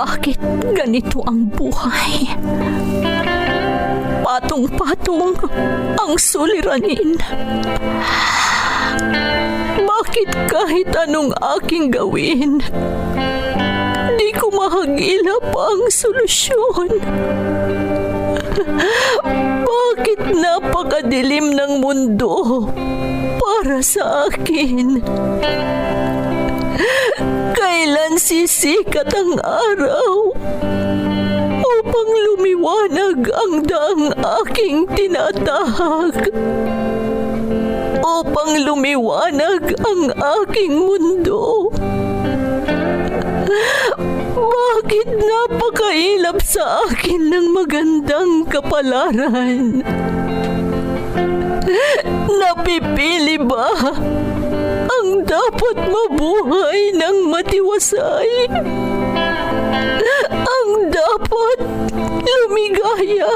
Bakit ganito ang buhay? Patong-patong ang suliranin. Bakit kahit anong aking gawin, di ko mahagilap ang solusyon? Bakit napakadilim ng mundo para sa akin? Kailan sisikat ang araw upang lumiwanag ang daang aking tinatahak? Upang lumiwanag ang aking mundo? Bakit napakailap sa akin ng magandang kapalaran? Napipili ba ang dapat mabuhay ng matiwasay? Ang dapat lumigaya?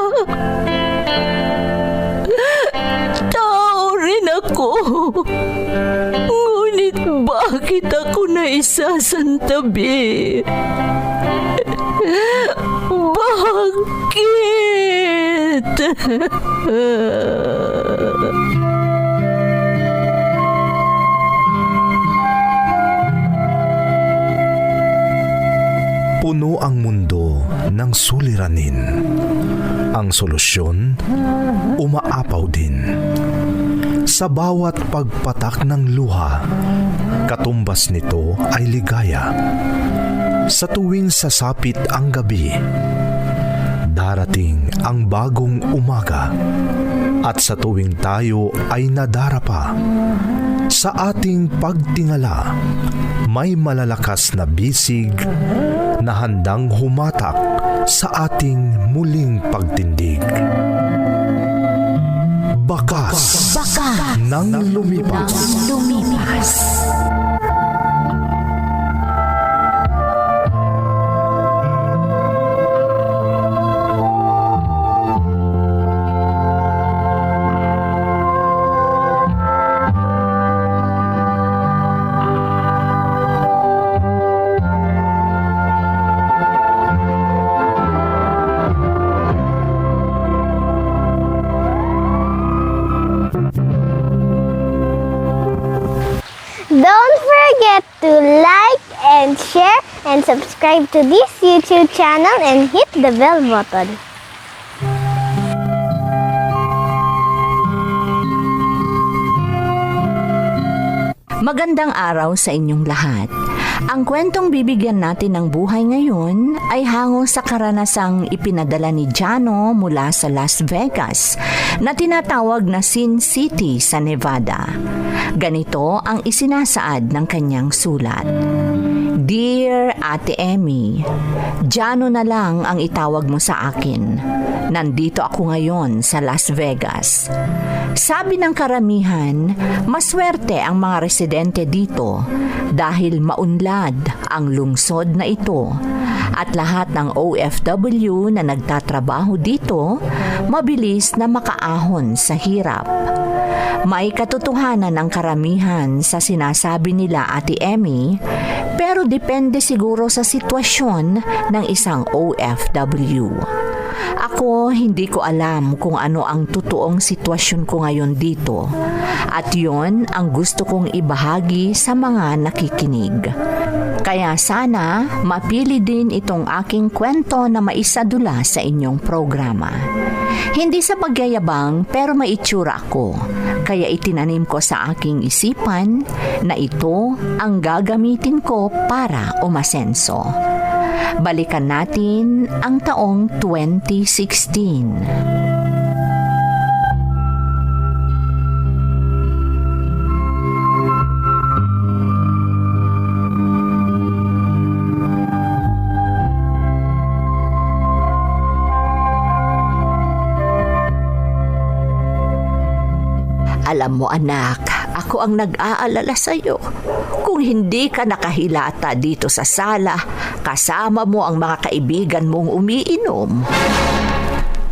Tao rin ako. Ngunit bakit ako naisasantabi? Bakit? Puno ang mundo ng suliranin. Ang solusyon, umaapaw din. Sa bawat pagpatak ng luha, katumbas nito ay ligaya. Sa tuwing sasapit ang gabi, darating ang bagong umaga. At sa tuwing tayo ay nadarapa, sa ating pagtingala, may malalakas na bisig na handang humatak sa ating muling pagtindig. Bakas ng lumipas. Don't forget to like and share and subscribe to this YouTube channel and hit the bell button. Magandang araw sa inyong lahat. Ang kwentong bibigyan natin ng buhay ngayon ay hango sa karanasang ipinadala ni Jano mula sa Las Vegas na tinatawag na Sin City sa Nevada. Ganito ang isinasaad ng kanyang sulat. Dear Ate Emmy, Jano na lang ang itawag mo sa akin. Nandito ako ngayon sa Las Vegas. Sabi ng karamihan, maswerte ang mga residente dito dahil maunlad ang lungsod na ito at lahat ng OFW na nagtatrabaho dito mabilis na makaahon sa hirap. May katotohanan ng karamihan sa sinasabi nila, Ate Emmy, pero depende siguro sa sitwasyon ng isang OFW. Ako, hindi ko alam kung ano ang totoong sitwasyon ko ngayon dito. At yon ang gusto kong ibahagi sa mga nakikinig. Kaya sana mapili din itong aking kwento na maisadula sa inyong programa. Hindi sa pagyayabang pero may itsura ako. Kaya itinanim ko sa aking isipan na ito ang gagamitin ko para umasenso. Balikan natin ang taong 2016. Alam mo anak, ako ang nag-aalala sa iyo. Kung hindi ka nakahilata dito sa sala, kasama mo ang mga kaibigan mong umiinom.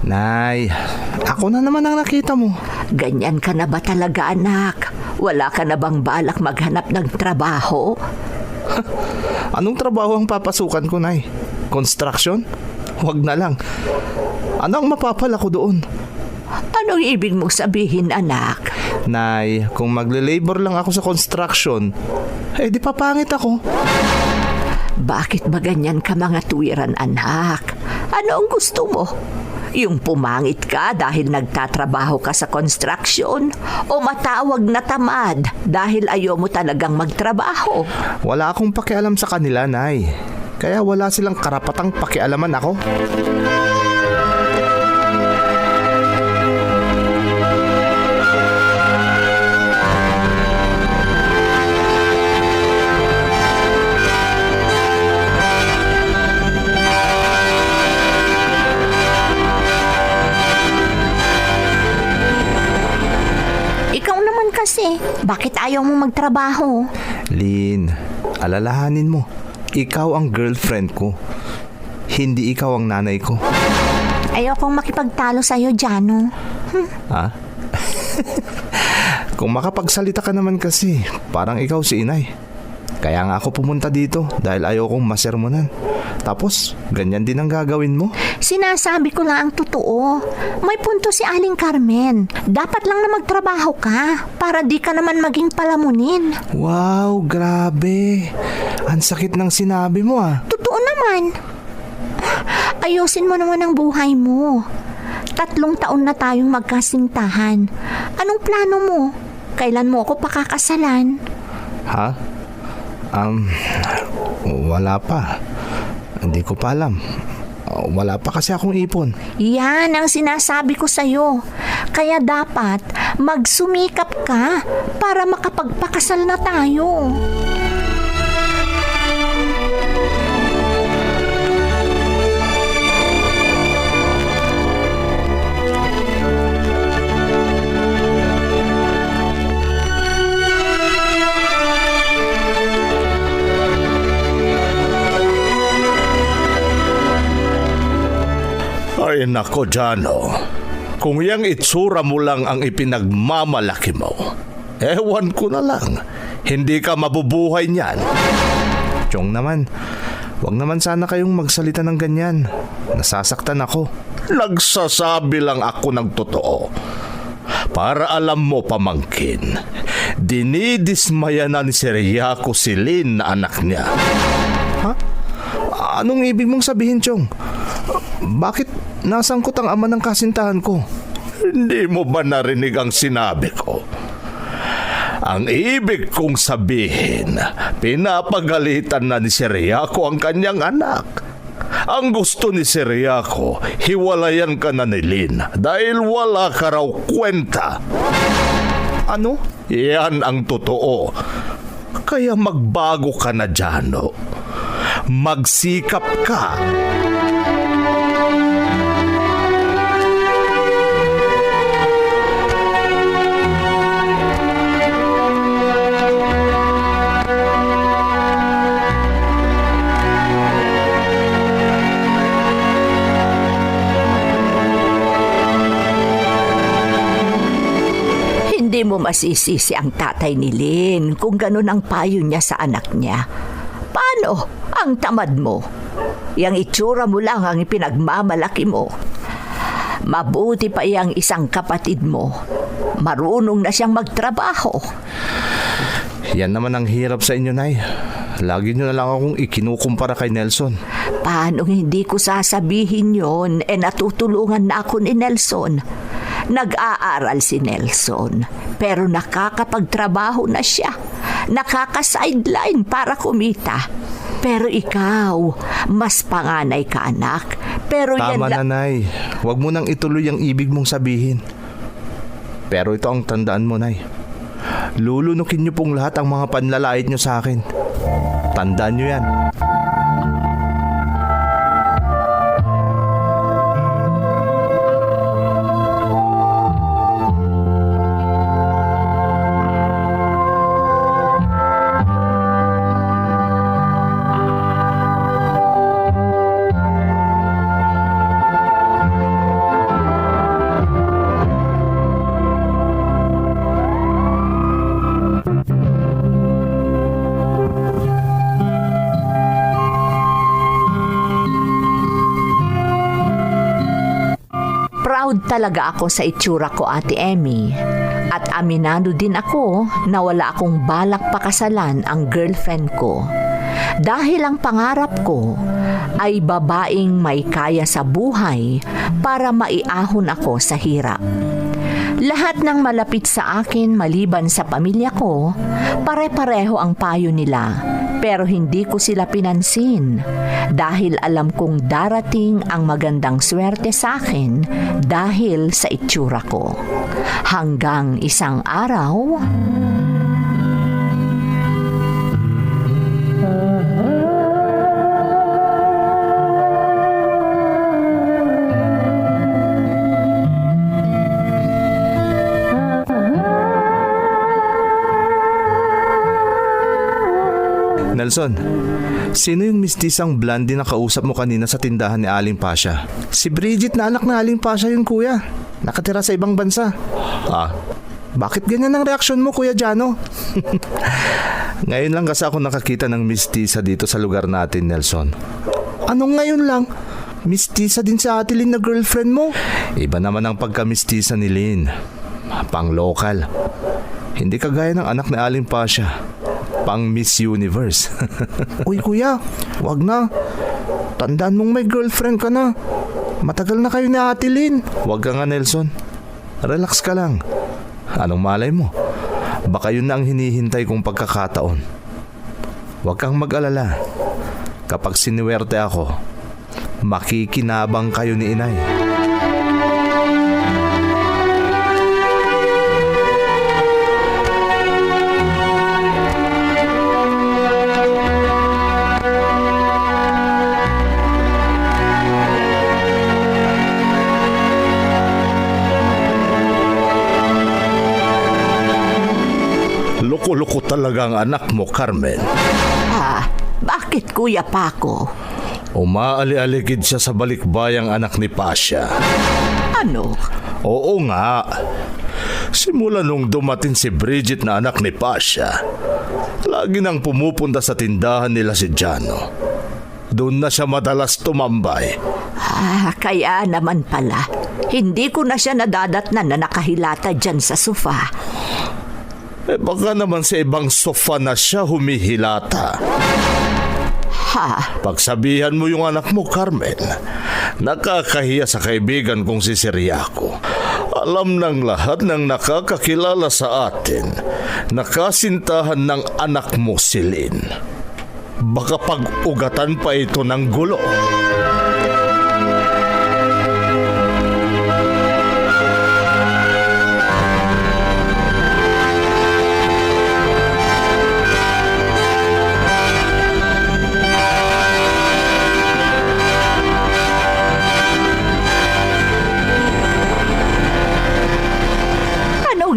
Nay, ako na naman ang nakita mo. Ganyan ka na ba talaga anak? Wala ka na bang balak maghanap ng trabaho? Anong trabaho ang papasukan ko, Nay? Construction? Huwag na lang. Ano ang mapapala ko doon? Anong ibig mong sabihin, anak? Nay, kung magle-labor lang ako sa construction, di papangit ako. Bakit ba ganyan ka mga tuwiran, anak? Ano ang gusto mo? Yung pumangit ka dahil nagtatrabaho ka sa construction o matawag na tamad dahil ayaw mo talagang magtrabaho? Wala akong pakialam sa kanila, Nay. Kaya wala silang karapatang pakialaman ako. Ikaw naman kasi, bakit ayaw mo magtrabaho? Lynn, alalahanin mo. Ikaw ang girlfriend ko. Hindi ikaw ang nanay ko. Ayokong makipagtalo sa'yo, Jano. Ha? Kung makapagsalita ka naman kasi, parang ikaw si inay. Kaya nga ako pumunta dito dahil ayokong masermonan. Tapos, ganyan din ang gagawin mo? Sinasabi ko lang ang totoo. May punto si Aling Carmen. Dapat lang na magtrabaho ka para di ka naman maging palamunin. Wow, grabe. Ang sakit ng sinabi mo Totoo naman. Ayusin mo naman ang buhay mo. 3 taon na tayong magkasintahan. Anong plano mo? Kailan mo ako pakakasalan? Ha? Wala pa. Hindi ko pa alam. Wala pa kasi akong ipon. Yan ang sinasabi ko sa'yo. Kaya dapat magsumikap ka para makapagpakasal na tayo. Ay nako, Jano. Kung yang itsura mo lang ang ipinagmamalaki mo, ewan ko na lang, hindi ka mabubuhay niyan. Chong naman, wag naman sana kayong magsalita ng ganyan. Nasasaktan ako. Nagsasabi lang ako ng totoo. Para alam mo, pamangkin, dinidismaya na ni Siriaco si Lynn na anak niya. Ha? Anong ibig mong sabihin, Chong? Bakit nasangkot ang ama ng kasintahan ko? Hindi mo ba narinig ang sinabi ko? Ang ibig kong sabihin, pinapagalitan na ni Siriaco ang kanyang anak. Ang gusto ni Siriaco, hiwalayan ka na ni Lynn dahil wala ka raw kwenta. Ano? Yan ang totoo. Kaya magbago ka na, Jano. Magsikap ka. Hindi mo masisisi ang tatay ni Lynn kung ganun ang payo niya sa anak niya. Paano ang tamad mo? Yang itsura mo lang ang ipinagmamalaki mo. Mabuti pa yang isang kapatid mo. Marunong na siyang magtrabaho. Yan naman ang hirap sa inyo, Nay. Lagi nyo na lang akong ikinukumpara kay Nelson. Paano hindi ko sasabihin yon? Natutulungan na ako ni Nelson. Nag-aaral si Nelson, pero nakakapagtrabaho na siya. Nakaka-sideline para kumita. Pero ikaw, mas panganay ka, anak. Pero Tama yan na, Nay. Huwag mo nang ituloy ang ibig mong sabihin. Pero ito ang tandaan mo, Nay. Lulunukin niyo pong lahat ang mga panlalait niyo sa akin. Tandaan niyo yan. Proud talaga ako sa itsura ko, Ate Emmy. At aminado din ako na wala akong balak pakasalan ang girlfriend ko. Dahil ang pangarap ko ay babaeng may kaya sa buhay para maiahon ako sa hirap. Lahat ng malapit sa akin maliban sa pamilya ko, pare-pareho ang payo nila. Pero hindi ko sila pinansin dahil alam kong darating ang magandang swerte sa akin dahil sa itsura ko. Hanggang isang araw, Nelson, sino yung mistisang blondie na kausap mo kanina sa tindahan ni Aling Pasha? Si Bridget na anak na Aling Pasha yun, kuya. Nakatira sa ibang bansa. Bakit ganyan ang reaksyon mo, Kuya Jano? Ngayon lang kasi ako nakakita ng mistisa dito sa lugar natin, Nelson. Anong ngayon lang? Mistisa din sa Ate Lynn na girlfriend mo? Iba naman ang pagka-mistisa ni Lynn. Pang-local. Hindi kagaya ng anak ni Aling Pasha. Pang Miss Universe. Uy, kuya, wag na. Tandaan mong may girlfriend ka na. Matagal na kayo ni Ate Lynn. Wag ka nga, Nelson. Relax ka lang. Anong malay mo? Baka yun na ang hinihintay kong pagkakataon. Wag kang mag-alala. Kapag siniwerte ako, makikinabang kayo ni Inay. Loko-loko talaga ang anak mo, Carmen. Bakit, Kuya Paco? Umaali-aligid siya sa balikbayang anak ni Pasha. Ano? Oo nga. Simula nung dumating si Bridget na anak ni Pasha, lagi nang pumupunta sa tindahan nila si Jano. Doon na siya madalas tumambay. Kaya naman pala. Hindi ko na siya nadadatnan na nakahilata dyan sa sofa. Baka naman sa ibang sofa na siya humihilata. Pagsabihan mo yung anak mo, Carmen. Nakakahiya sa kaibigan kong si Ciriaco. Alam ng lahat ng nakakakilala sa atin, nakasintahan ng anak mo si Lynn. Baka pag-ugatan pa ito ng gulo.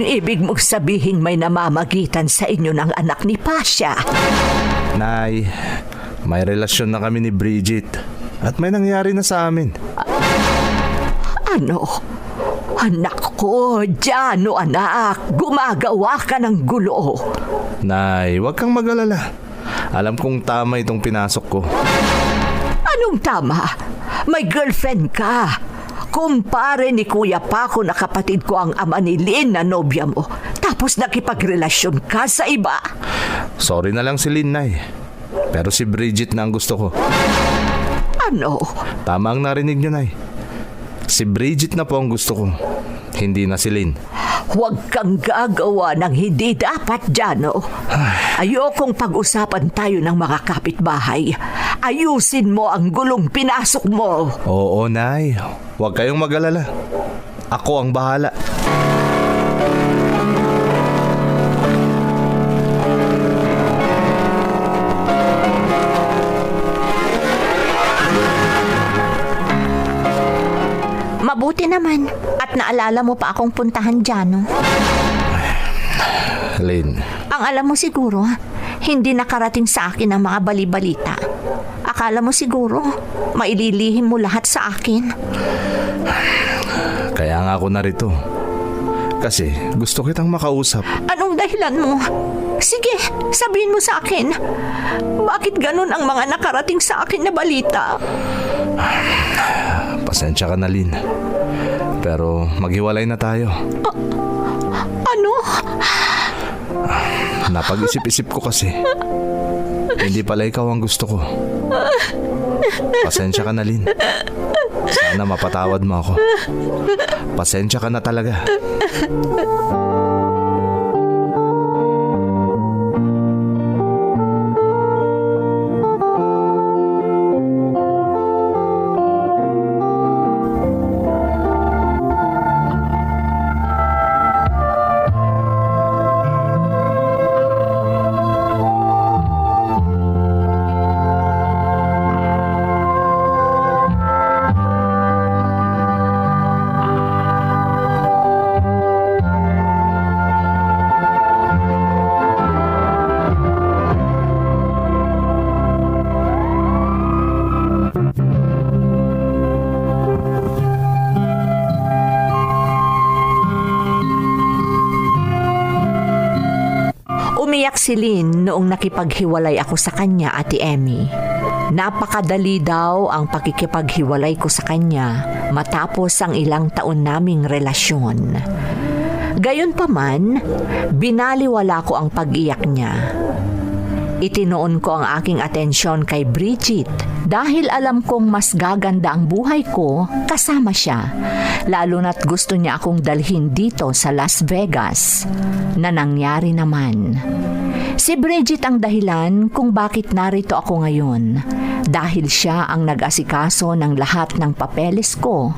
Ibig mong sabihin may namamagitan sa inyo ng anak ni Pasha? Nay, may relasyon na kami ni Bridget at may nangyari na sa amin. Ano? Anak ko, Jano anak, gumagawa ka ng gulo. Nay, huwag kang mag-alala. Alam kong tama itong pinasok ko. Anong tama? May girlfriend ka. Kumpare ni Kuya Paco na kapatid ko ang ama ni Lynn na nobya mo. Tapos nakipagrelasyon ka sa iba. Sorry na lang si Lynn, Nay. Pero si Bridget na ang gusto ko. Ano? Tama ang narinig niyo, Nay. Si Bridget na po ang gusto ko. Hindi na si Lynn. Huwag kang gagawa ng hindi dapat, Jano. Ayokong pag-usapan tayo ng mga kapitbahay. Ayusin mo ang gulong pinasok mo. Oo, Nay. Huwag kayong mag-alala. Ako ang bahala. Mabuti naman. At naalala mo pa akong puntahan, Jano. Lynn. Ang alam mo siguro, hindi nakarating sa akin ang mga bali-balita. Akala mo siguro, maililihim mo lahat sa akin. Kaya nga ako narito. Kasi gusto kitang makausap. Anong dahilan mo? Sige, sabihin mo sa akin. Bakit ganun ang mga nakarating sa akin na balita? Pasensya ka na, Lynn. Pero maghiwalay na tayo. Ano? Napag-isip-isip ko kasi. Hindi pala ikaw ang gusto ko. Pasensya ka na, Lynn. Sana mapatawad mo ako. Pasensya ka na talaga. Umiyak si Lynn noong nakipaghiwalay ako sa kanya, Ate Emmy. Napakadali daw ang pakikipaghiwalay ko sa kanya matapos ang ilang taon naming relasyon. Gayunpaman, binaliwala ko ang pag-iyak niya. Itinoon ko ang aking atensyon kay Bridget dahil alam kong mas gaganda ang buhay ko kasama siya, lalo na't gusto niya akong dalhin dito sa Las Vegas, na nangyari naman. Si Bridget ang dahilan kung bakit narito ako ngayon, dahil siya ang nag-asikaso ng lahat ng papeles ko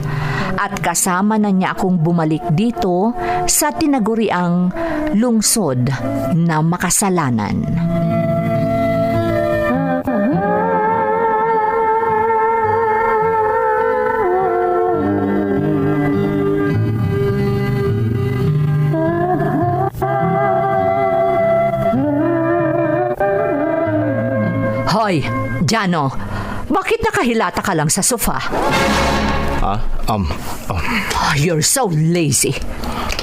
at kasama na niya akong bumalik dito sa tinaguriang lungsod na makasalanan. Hoy, Jano, bakit nakahilata ka lang sa sofa? You're so lazy.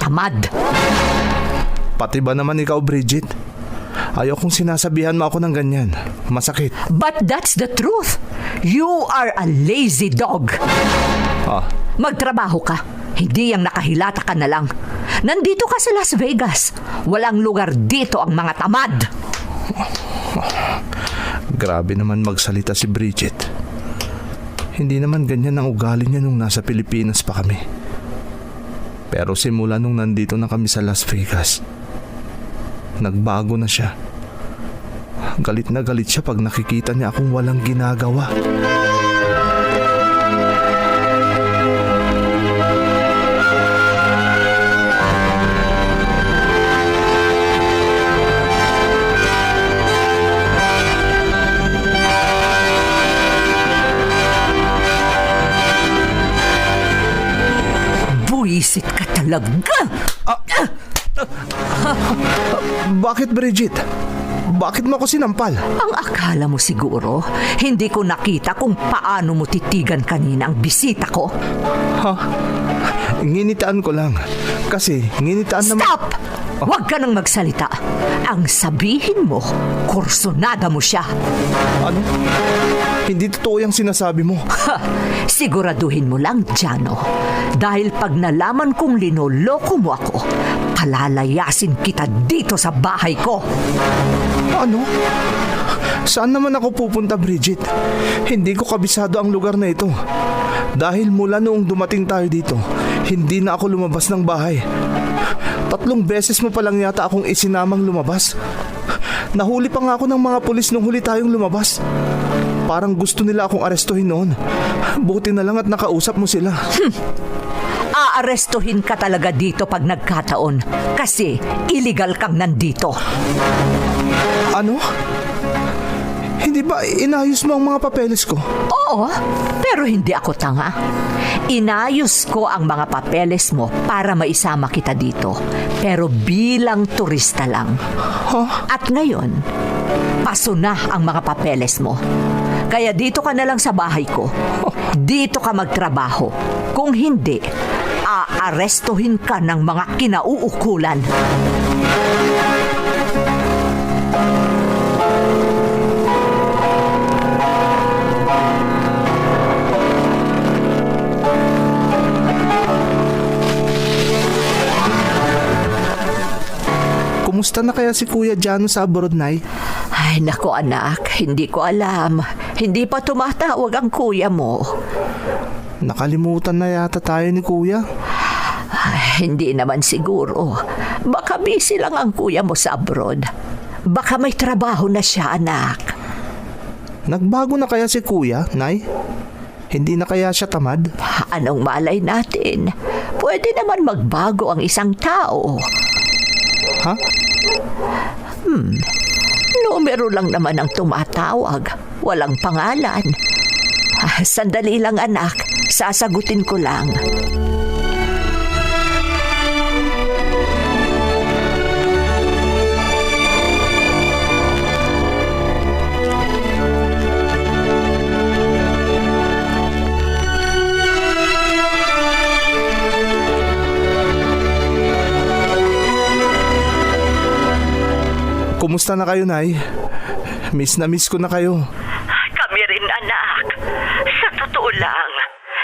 Tamad. Pati ba naman ikaw, Bridget? Ayaw kong sinasabihan mo ako ng ganyan. Masakit. But that's the truth. You are a lazy dog. Magtrabaho ka. Hindi yung nakahilata ka na lang. Nandito ka sa Las Vegas. Walang lugar dito ang mga tamad. Grabe naman magsalita si Bridget. Hindi naman ganyan ang ugali niya nung nasa Pilipinas pa kami. Pero simula nung nandito na kami sa Las Vegas, nagbago na siya. Galit na galit siya pag nakikita niya akong walang ginagawa. Buisit ka talaga. Bakit, Bridget? Bakit mo ako sinampal? Ang akala mo siguro, hindi ko nakita kung paano mo titigan kanina ang bisita ko. Nginitaan ko lang. Kasi nginitaan naman... Stop! Huwag ka nang magsalita. Ang sabihin mo, kursonada mo siya. Ano? Hindi totoo yung sinasabi mo. Siguraduhin mo lang, Jano. Dahil pag nalaman kong linoloko mo ako, palalayasin kita dito sa bahay ko. Ano? Saan naman ako pupunta, Bridget? Hindi ko kabisado ang lugar na ito. Dahil mula noong dumating tayo dito, hindi na ako lumabas ng bahay. 3 beses mo pa lang yata akong isinamang lumabas. Nahuli pa nga ako ng mga pulis nung huli tayong lumabas. Parang gusto nila akong arestuhin noon. Buti na lang at nakausap mo sila. Aarestuhin ka talaga dito pag nagkataon kasi illegal kang nandito. Ano? Hindi ba inayos mo ang mga papeles ko? Oo, pero hindi ako tanga. Inayos ko ang mga papeles mo para maisama kita dito, pero bilang turista lang. At ngayon, paso na ang mga papeles mo. Kaya dito ka na lang sa bahay ko. Dito ka magtrabaho. Kung hindi, aarestuhin ka ng mga kinauukulan. Kumusta na kaya si Kuya Jano sa abroad, Nay? Ay, nako anak, hindi ko alam. Hindi pa tumatawag ang kuya mo. Nakalimutan na yata tayo ni Kuya. Ay, hindi naman siguro. Baka busy lang ang kuya mo sa abroad. Baka may trabaho na siya, anak. Nagbago na kaya si Kuya, Nay? Hindi na kaya siya tamad? Anong malay natin? Pwede naman magbago ang isang tao. Ha? Numero lang naman ang tumatawag. Walang pangalan. Sandali lang, anak. Sasagutin ko lang. Kumusta na kayo, Nay? Miss na miss ko na kayo. Kami rin, anak. Sa totoo lang,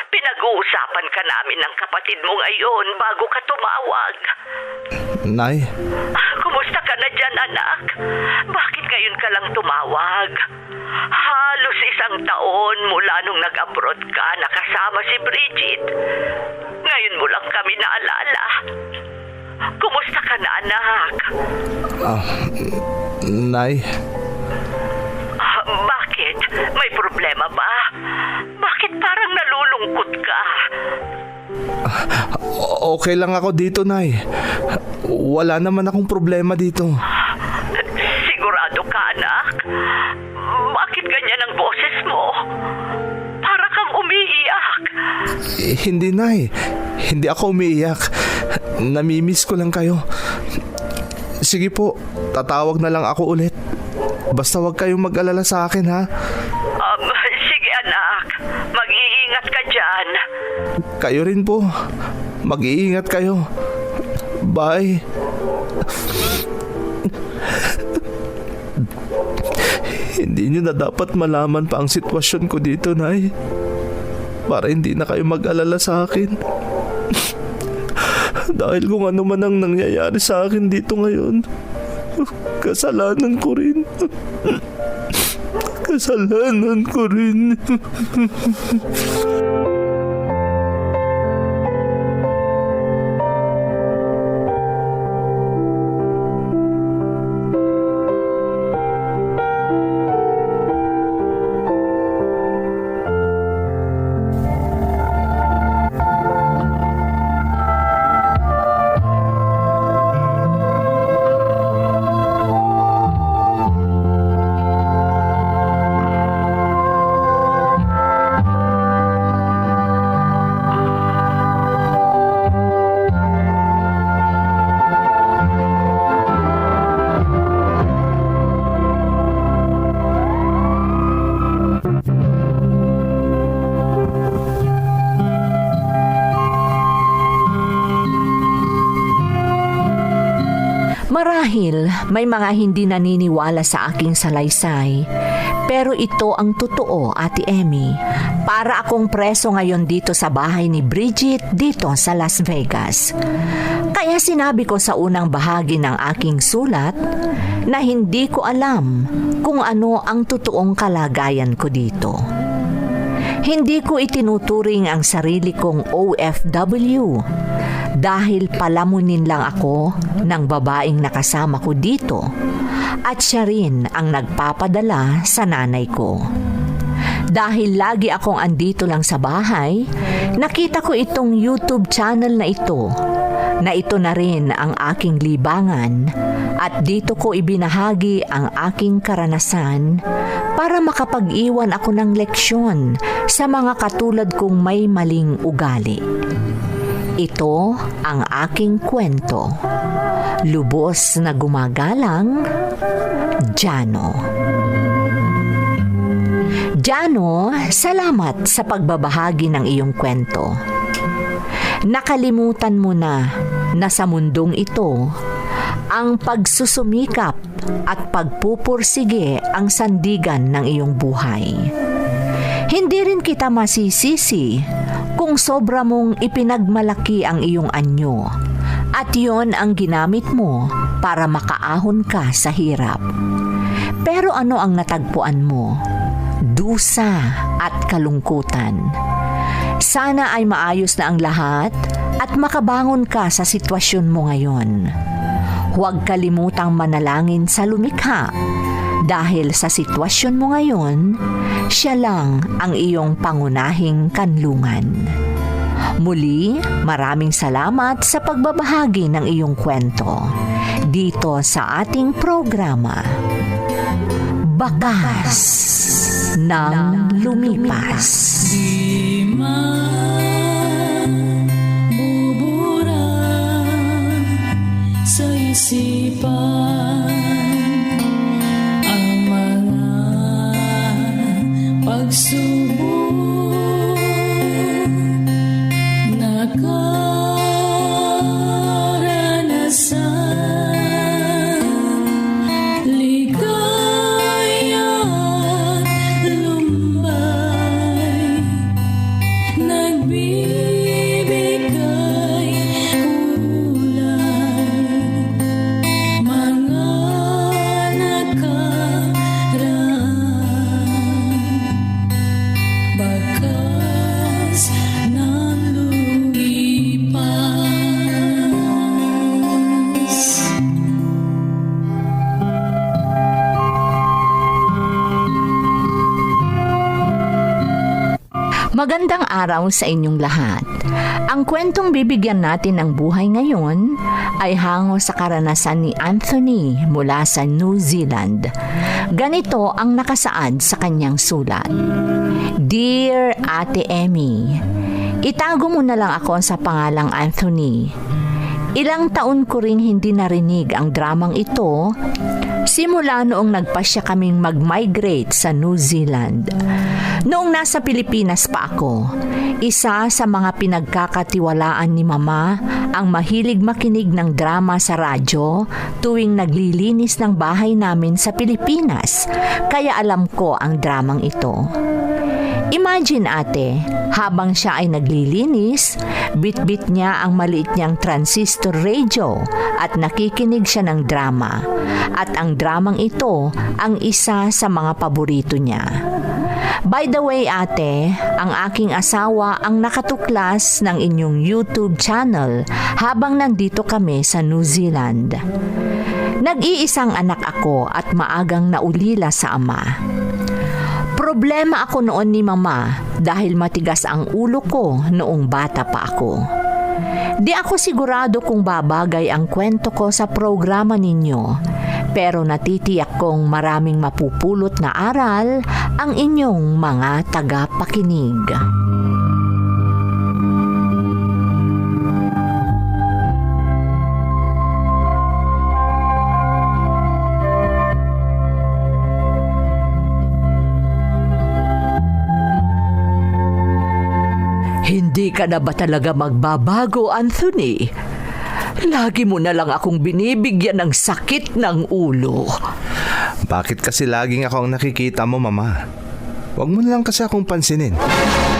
pinag-uusapan ka namin ng kapatid mo ngayon bago ka tumawag. Nay, Kumusta ka na dyan, anak? Bakit ngayon ka lang tumawag? Halos 1 taon mula nung nag-abroad ka nakasama si Bridget. Ngayon mo lang kami naalala. Kumusta ka na, anak? Nay, Bakit? May problema ba? Bakit parang nalulungkot ka? okay lang ako dito, Nay. Wala naman akong problema dito. Sigurado ka, anak? Bakit ganyan ang boses mo? Para kang umiiyak. Hindi, Nay. Hindi ako umiiyak. Namimiss ko lang kayo. Sige po, tatawag na lang ako ulit. Basta wag kayong mag-alala sa akin, ha? Sige, anak. Mag-iingat ka dyan. Kayo rin po. Mag-iingat kayo. Bye. Hindi nyo na dapat malaman pa ang sitwasyon ko dito, Nay. Para hindi na kayo mag-alala sa akin. Dahil kung ano man ang nangyayari sa akin dito ngayon, kasalanan ko rin. Kasalanan ko rin. Marahil may mga hindi naniniwala sa aking salaysay, pero ito ang totoo, Ate Emmy. Para akong preso ngayon dito sa bahay ni Bridget dito sa Las Vegas. Kaya sinabi ko sa unang bahagi ng aking sulat na hindi ko alam kung ano ang totoong kalagayan ko dito. Hindi ko itinuturing ang sarili kong OFW dahil palamunin lang ako ng babaeng nakasama ko dito at siya rin ang nagpapadala sa nanay ko. Dahil lagi akong andito lang sa bahay, nakita ko itong YouTube channel na ito na rin ang aking libangan at dito ko ibinahagi ang aking karanasan para makapag-iwan ako ng leksyon sa mga katulad kong may maling ugali. Ito ang aking kwento. Lubos na gumagalang, Jano. Jano, salamat sa pagbabahagi ng iyong kwento. Nakalimutan mo na sa mundong ito, ang pagsusumikap at pagpupursige ang sandigan ng iyong buhay. Hindi rin kita masisisi kung sobra mong ipinagmalaki ang iyong anyo at yon ang ginamit mo para makaahon ka sa hirap. Pero ano ang natagpuan mo? Dusa at kalungkutan. Sana ay maayos na ang lahat at makabangon ka sa sitwasyon mo ngayon. Huwag kalimutang manalangin sa lumikha dahil sa sitwasyon mo ngayon, siya lang ang iyong pangunahing kanlungan. Muli, maraming salamat sa pagbabahagi ng iyong kwento dito sa ating programa, Bakas ng Lumipas. Di mabubura sa isipan ang mga pagsubok na karanasan. Ligaya at lumbay, nagbibigay kulay, mga nakaraan, bakas ng lumipas. Magandang araw sa inyong lahat. Ang kwentong bibigyan natin ng buhay ngayon ay hango sa karanasan ni Anthony mula sa New Zealand. Ganito ang nakasaad sa kanyang sulat. Dear Ate Emmy, itago mo na lang ako sa pangalang Anthony. Ilang taon ko ring hindi narinig ang dramang ito simula noong nagpasya kaming mag-migrate sa New Zealand. Noong nasa Pilipinas pa ako, isa sa mga pinagkakatiwalaan ni Mama ang mahilig makinig ng drama sa radyo tuwing naglilinis ng bahay namin sa Pilipinas, kaya alam ko ang dramang ito. Imagine ate, habang siya ay naglilinis, bit-bit niya ang maliit niyang transistor radio at nakikinig siya ng drama. At ang dramang ito ang isa sa mga paborito niya. By the way ate, ang aking asawa ang nakatuklas ng inyong YouTube channel habang nandito kami sa New Zealand. Nag-iisang anak ako at maagang naulila sa ama. Problema ako noon ni Mama dahil matigas ang ulo ko noong bata pa ako. Di ako sigurado kung babagay ang kwento ko sa programa ninyo, pero natitiyak kong maraming mapupulot na aral ang inyong mga tagapakinig. Hindi ka na ba talaga magbabago, Anthony? Lagi mo na lang akong binibigyan ng sakit ng ulo. Bakit kasi laging ako ang nakikita mo, Mama? Huwag mo na lang kasi akong pansinin.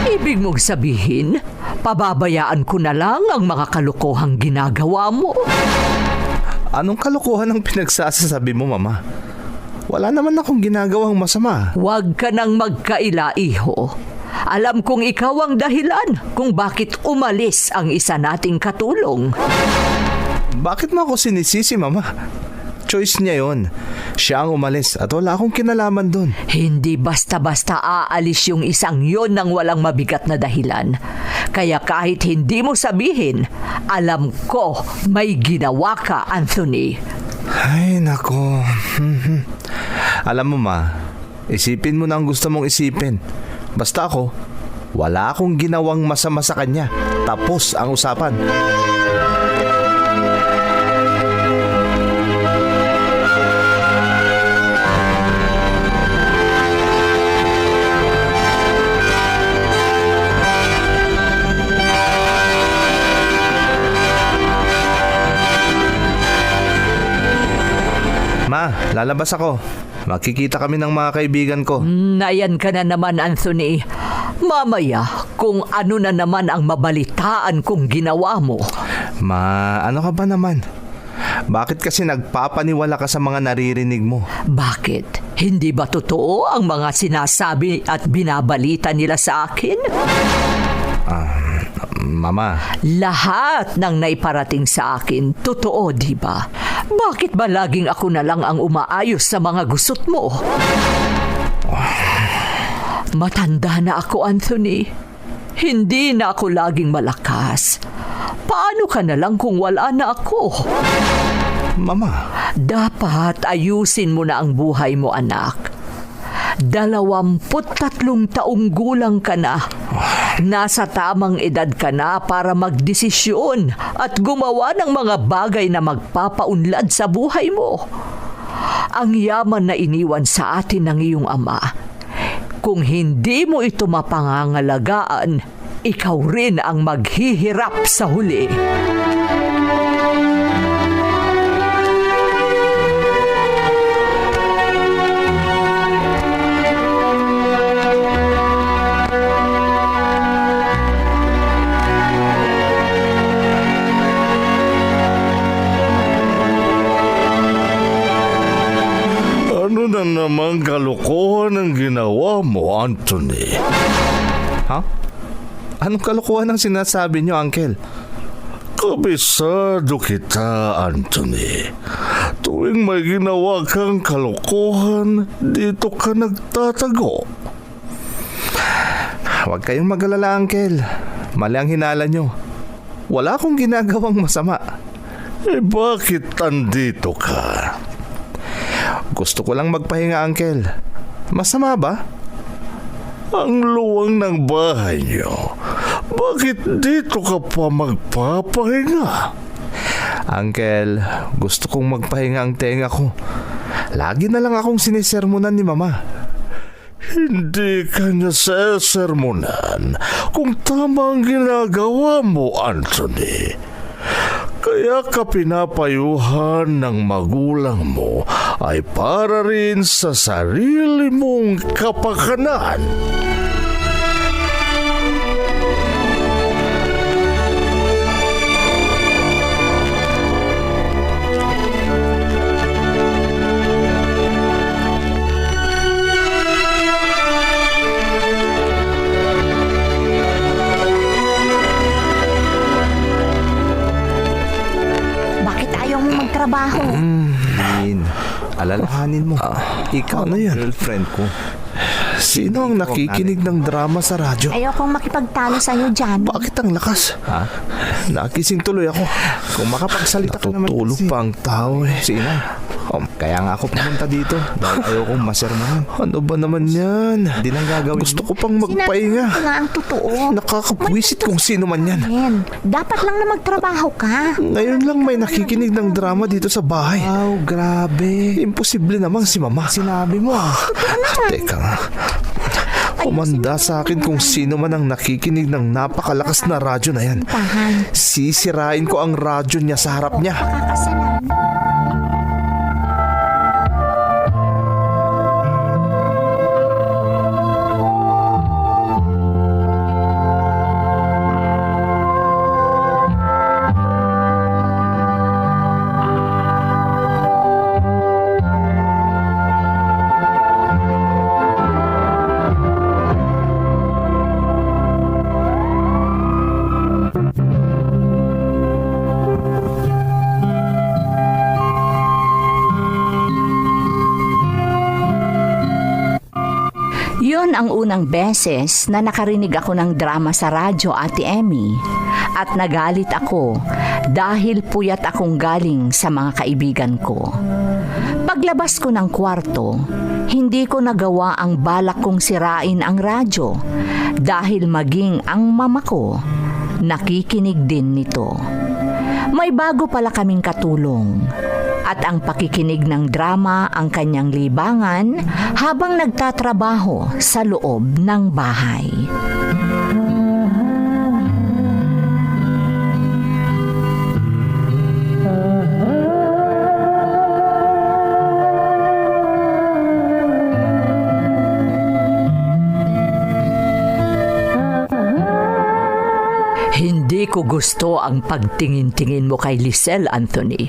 Ibig mong sabihin, pababayaan ko na lang ang mga kalokohang ginagawa mo. Anong kalokohan ang pinagsasabi mo, Mama? Wala naman akong ginagawang masama. Huwag ka nang magkaila, iho. Alam kong ikaw ang dahilan kung bakit umalis ang isa nating katulong. Bakit mo ako sinisisi, Mama? Choice niya yon. Siya ang umalis at wala akong kinalaman doon. Hindi basta-basta aalis yung isang yon ng walang mabigat na dahilan. Kaya kahit hindi mo sabihin, alam ko may ginawa ka, Anthony. Ay, nako. Alam mo, Ma, isipin mo na ang gusto mong isipin. Basta ako, wala akong ginawang masama sa kanya. Tapos ang usapan. Ma, lalabas ako. Makikita kami ng mga kaibigan ko. Nayan ka na naman, Anthony. Mamaya, kung ano na naman ang mabalitaan kong ginawa mo. Ma, ano ka ba naman? Bakit kasi nagpapaniwala ka sa mga naririnig mo? Bakit? Hindi ba totoo ang mga sinasabi at binabalita nila sa akin? Mama, Lahat ng naiparating sa akin, totoo, di ba? Bakit ba laging ako na lang ang umaayos sa mga gusot mo? Matanda na ako, Anthony. Hindi na ako laging malakas. Paano ka na lang kung wala na ako? Mama, Dapat ayusin mo na ang buhay mo, anak. 23 taong gulang ka na. Nasa tamang edad ka na para magdesisyon at gumawa ng mga bagay na magpapaunlad sa buhay mo. Ang yaman na iniwan sa atin ng iyong ama. Kung hindi mo ito mapangangalagaan, ikaw rin ang maghihirap sa huli. Ano na naman kalokohan ang ginawa mo, Anthony? ha? Anong kalokohan ang sinasabi niyo, Uncle? Kabisado kita, Anthony. Tuwing may ginawa kang kalokohan, dito ka nagtatago. Huwag kayong mag-alala, Uncle. Mali ang hinala niyo. Wala akong ginagawang masama. Eh bakit andito ka? Gusto ko lang magpahinga, Uncle. Masama ba? Ang luwang ng bahay niyo. Bakit dito ka pa magpapahinga? Uncle, gusto kong magpahinga ang tenga ko. Lagi na lang akong sinisermonan ni Mama. Hindi ka niya sesermonan kung tama ang ginagawa mo, Anthony. Kaya ka pinapayuhan ng magulang mo ay para rin sa sarili mong kapakanan. Bakit ayaw mo magtrabaho? Min, alalahanin mo. Ikaw ano ang yan? girlfriend ko. Sino ang nakikinig ng drama sa radyo? Ayokong makipagtalo sa'yo dyan. Bakit ang lakas? Ha? Nakising tuloy ako. Kung makapagsalita ka naman Natutulog kasi. pa ang tao eh. Sino? Kaya nga ako pumunta dito dahil ayokong masermonan. Ano ba naman yan? Hindi lang gagawin Gusto mo. ko pang magpahinga. Sinasabi ko nga ang totoo. Nakakapwisit kung sino man yan. Men, dapat lang na magtrabaho ka. Ngayon lang may nakikinig ng drama dito sa bahay. Wow, grabe. Imposible namang si Mama. Sinabi mo Teka nga. Kumanda sa akin kung sino man ang nakikinig ng napakalakas na radyo na yan. Tahan. Sisirain ko ang radyo niya sa harap niya. Kakakasalan. Yun ang unang beses na nakarinig ako ng drama sa radyo, Ate Emmy. At nagalit ako dahil puyat akong galing sa mga kaibigan ko. Paglabas ko ng kwarto, hindi ko nagawa ang balak kong sirain ang radyo dahil maging ang mama ko nakikinig din nito. May bago pala kaming katulong. At ang pakikinig ng drama ang kanyang libangan habang nagtatrabaho sa loob ng bahay. Hindi ko gusto ang pagtingin-tingin mo kay Lisel, Anthony.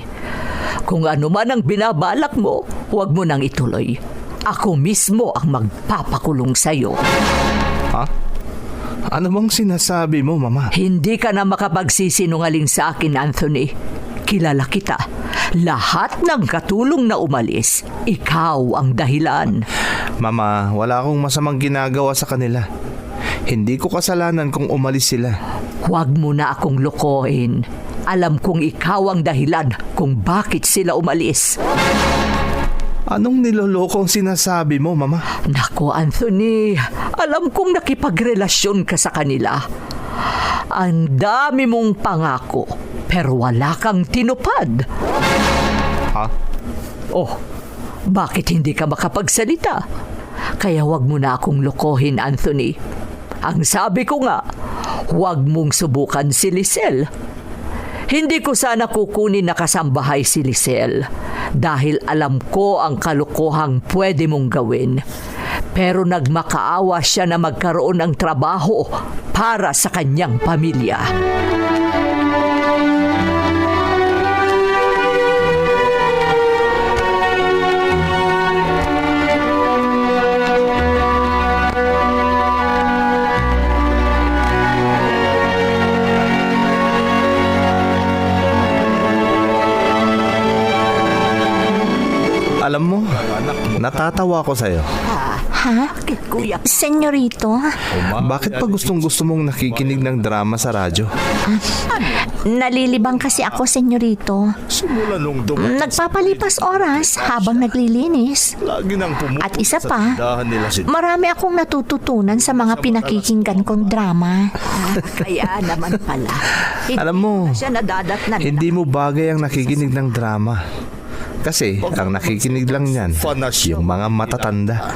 Kung ano man ang binabalak mo, huwag mo nang ituloy. Ako mismo ang magpapakulong sa'yo. Ha? Ano bang sinasabi mo, Mama? Hindi ka na makapagsisinungaling sa akin, Anthony. Kilala kita. Lahat ng katulong na umalis, ikaw ang dahilan. Mama, wala akong masamang ginagawa sa kanila. Hindi ko kasalanan kung umalis sila. Huwag mo na akong lokohin. Alam kong ikaw ang dahilan kung bakit sila umalis. Anong nilolokong sinasabi mo, Mama? Nako, Anthony, alam kong nakipagrelasyon ka sa kanila. Ang dami mong pangako, pero wala kang tinupad. Ha? Oh, bakit hindi ka makapagsalita? Kaya wag mo na akong lokohin, Anthony. Ang sabi ko nga, huwag mong subukan si Lisel. Hindi ko sana kukunin na kasambahay si Lisel dahil alam ko ang kalokohang pwede mong gawin. Pero nagmakaawa siya na magkaroon ng trabaho para sa kanyang pamilya. Alam mo, natatawa ko sa'yo. Ha? Bakit, kuya? Senyorito, Bakit pa gustong-gusto mong nakikinig ng drama sa radyo? nalilibang kasi ako, senyorito. Simula nung dumating Nagpapalipas oras habang naglilinis. lagi nang pumupunta At isa sa pa, tindahan nila si... marami akong natututunan sa mga pinakikinggan kong drama. Kaya naman pala. Hindi Alam mo, na siya nadadatnan. Hindi mo bagay ang nakikinig ng drama. Kasi ang nakikinig lang niyan, yung mga matatanda.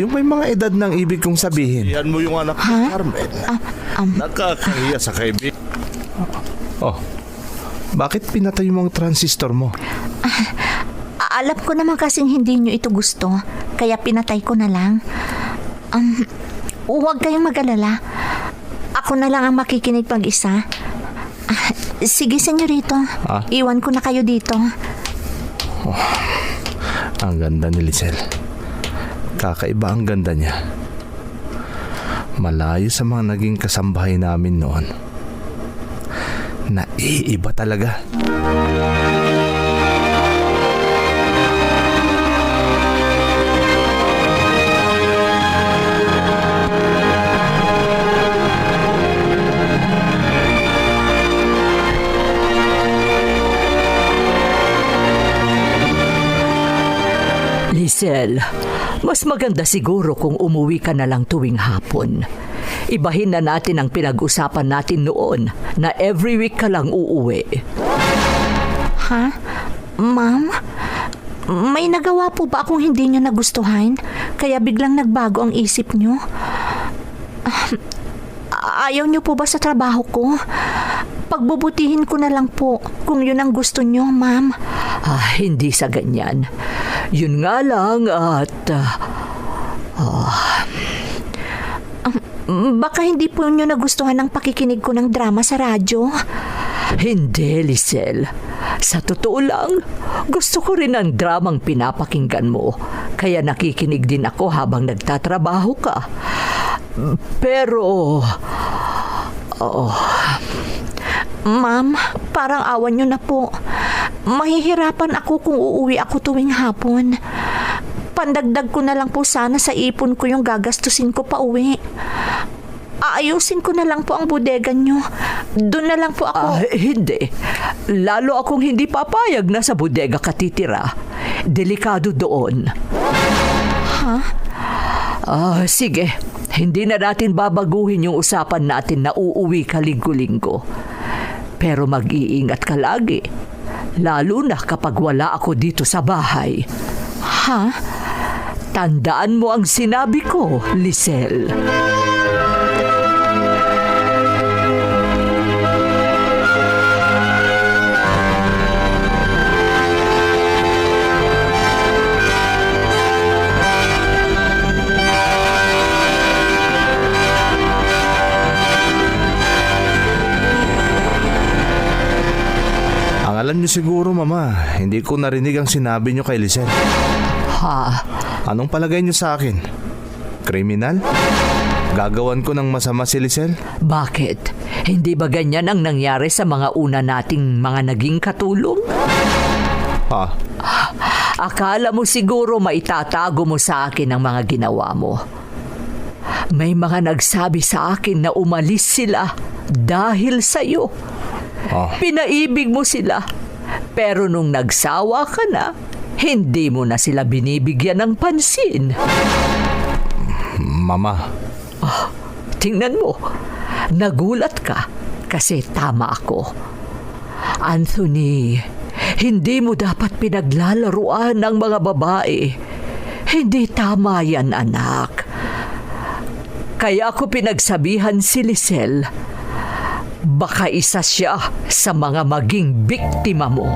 Yung may mga edad ng ibig kong sabihin. Yan mo yung anak ni Carmen. Nakakahiya sa kaibigan. Oh, bakit pinatay mo ang transistor mo? Alam ko naman kasing hindi nyo ito gusto, kaya pinatay ko na lang. Huwag kayong mag-alala. Ako na lang ang makikinig pag-isa. Sige, senyorito. Iwan ko na kayo dito. Ang ganda ni Lisel. Kakaiba ang ganda niya. Malayo sa mga naging kasambahay namin noon. Naiiba talaga. Lisel, mas maganda siguro kung umuwi ka na lang tuwing hapon. Ibahin na natin ang pinag-usapan natin noon na every week ka lang uuwi. Ha? Ma'am? May nagawa po ba akong hindi nyo nagustuhan? Kaya biglang nagbago ang isip nyo? Ayaw nyo po ba sa trabaho ko? Pagbubutihin ko na lang po kung yun ang gusto nyo, ma'am. Hindi sa ganyan. Yun nga lang at... Baka hindi po nyo nagustuhan ang pakikinig ko ng drama sa radyo. Hindi, Lisel. Sa totoo lang, gusto ko rin ang dramang pinapakinggan mo. Kaya nakikinig din ako habang nagtatrabaho ka. Pero... Ma'am, parang awan nyo na po. Mahihirapan ako kung uuwi ako tuwing hapon. Pandagdag ko na lang po sana sa ipon ko yung gagastusin ko pa uwi. Aayusin ko na lang po ang bodega nyo. Doon na lang po ako. Hindi. Lalo akong hindi papayag na sa bodega ka titira. Delikado doon. Ha? Sige. Hindi na natin babaguhin yung usapan natin na uuwi ka linggo-linggo. Pero mag-iingat ka lagi. Lalo na kapag wala ako dito sa bahay. Ha? Tandaan mo ang sinabi ko, Lisel. Alam niyo siguro, Mama, hindi ko narinig ang sinabi niyo kay Lisel. Ha? Anong palagay niyo sa akin? Kriminal? Gagawan ko ng masama si Lisel? Bakit? Hindi ba ganyan ang nangyari sa mga una nating mga naging katulong? Ha? Akala mo siguro maitatago mo sa akin ang mga ginawa mo. May mga nagsabi sa akin na umalis sila dahil sa'yo. Pinaibig mo sila. Pero nung nagsawa ka na, hindi mo na sila binibigyan ng pansin. Mama. Tingnan mo, nagulat ka kasi tama ako. Anthony, hindi mo dapat pinaglalaruan ng mga babae. Hindi tama yan, anak. Kaya ako pinagsabihan si Lisel, baka isa siya sa mga maging biktima mo.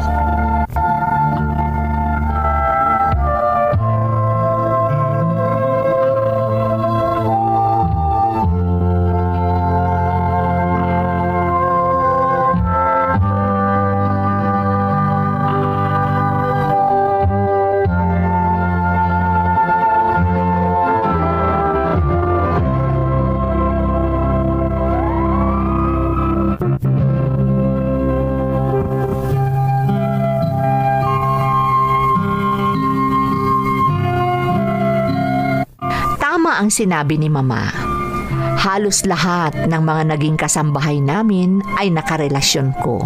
Ang sinabi ni Mama. Halos lahat ng mga naging kasambahay namin ay nakarelasyon ko.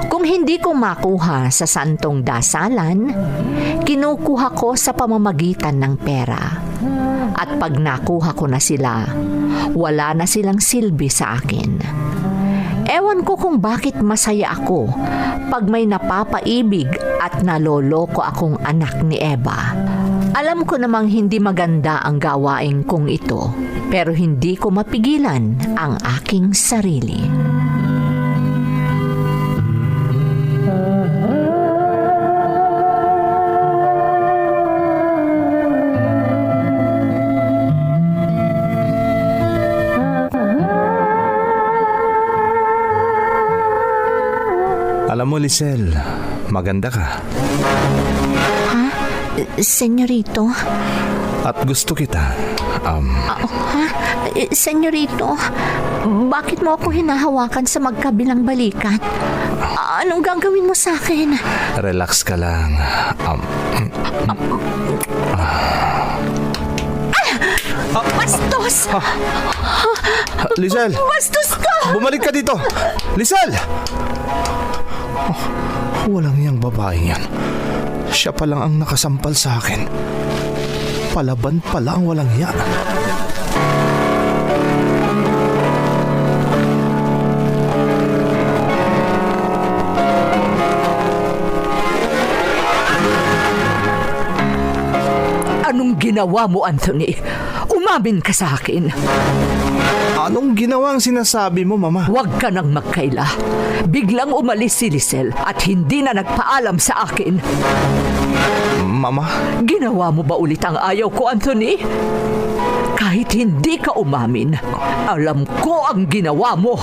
Kung hindi ko makuha sa santong dasalan, kinukuha ko sa pamamagitan ng pera. At pag nakuha ko na sila, wala na silang silbi sa akin. Ewan ko kung bakit masaya ako pag may napapaibig at naloloko akong anak ni Eva. Alam ko namang hindi maganda ang gawain kong ito, pero hindi ko mapigilan ang aking sarili. Alam mo, Lisel, maganda ka. Senyorito? At gusto kita. Senyorito, bakit mo ako hinahawakan sa magkabilang balikat? Anong gagawin mo sa akin? Relax ka lang. Bastos! Lisel! Bastos ka! Bumalik ka dito! Lisel! Walang yang babae yan. Siya pa lang ang nakasampal sa akin. Palaban pala ang walang hiya. Anong ginawa mo, Anthony? Umamin ka sa akin. Anong ginawa ang sinasabi mo, Mama? Huwag ka nang magkaila. Biglang umalis si Lisel at hindi na nagpaalam sa akin. Mama? Ginawa mo ba ulit ang ayaw ko, Anthony? Kahit hindi ka umamin, alam ko ang ginawa mo.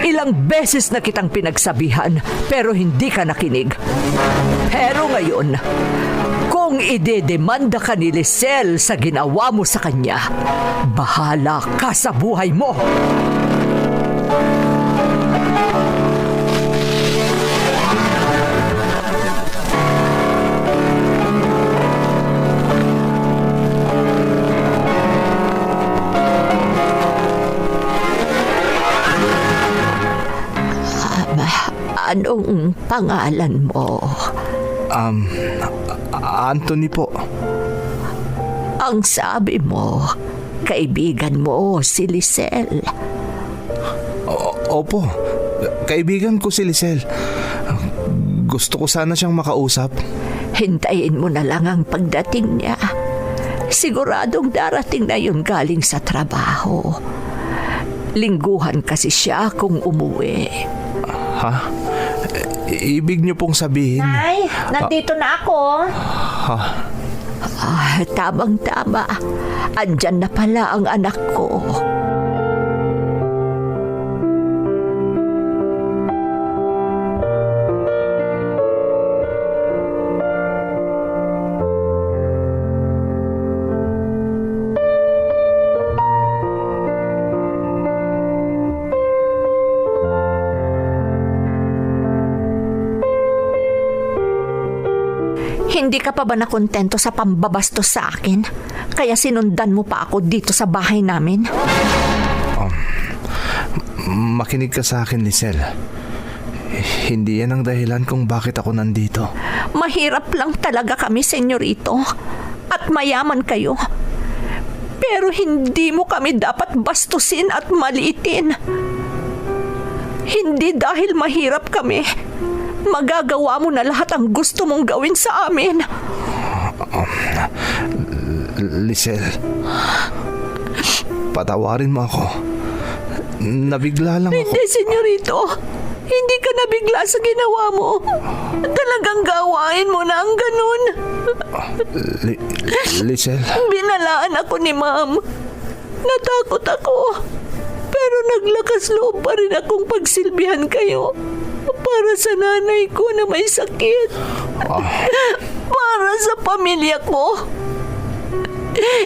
Ilang beses na kitang pinagsabihan pero hindi ka nakinig. Pero ngayon, kung idedemanda ka ni Lisel sa ginawa mo sa kanya, bahala ka sa buhay mo. Anong pangalan mo? Anthony po. Ang sabi mo, kaibigan mo si Lisel. Opo, kaibigan ko si Lisel. Gusto ko sana siyang makausap. Hintayin mo na lang ang pagdating niya. Siguradong darating na yun galing sa trabaho. Lingguhan kasi siya kung umuwi. Ha? Ibig niyo pong sabihin... Ay, nandito na ako. Tamang-tama. Andyan na pala ang anak ko. Hindi ka pa ba nakontento sa pambabastos sa akin? Kaya sinundan mo pa ako dito sa bahay namin? Makinig ka sa akin, Lisel. Hindi yan ang dahilan kung bakit ako nandito. Mahirap lang talaga kami, senyorito. At mayaman kayo. Pero hindi mo kami dapat bastusin at maliitin. Hindi dahil mahirap kami. Magagawa mo na lahat ang gusto mong gawin sa amin. Lisel, patawarin mo ako. Nabigla lang ako. Hindi, senyorito. Hindi ka nabigla sa ginawa mo. Talagang gawain mo na ang ganun. Lisel, Binalaan ako ni Ma'am. Natakot ako. Pero naglakas loob pa rin akong pagsilbihan kayo. Para sa nanay ko na may sakit. Para sa pamilya ko.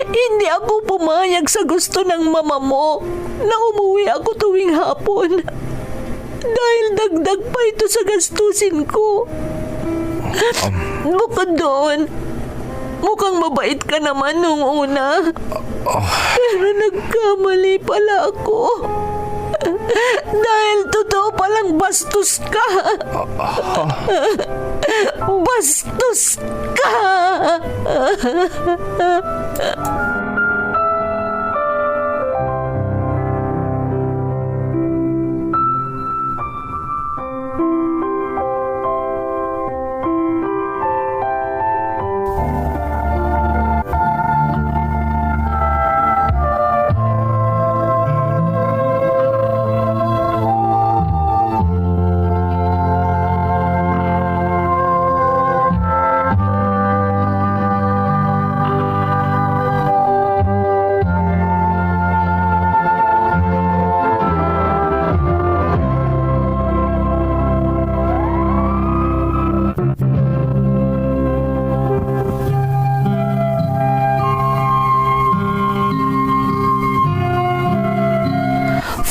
Hindi ako pumayag sa gusto ng mama mo na umuwi ako tuwing hapon. Dahil dagdag pa ito sa gastusin ko. Bukod doon, mukhang mabait ka naman nung una. Pero nagkamali pala ako. Dahil totoo palang bastos ka. Bastos ka.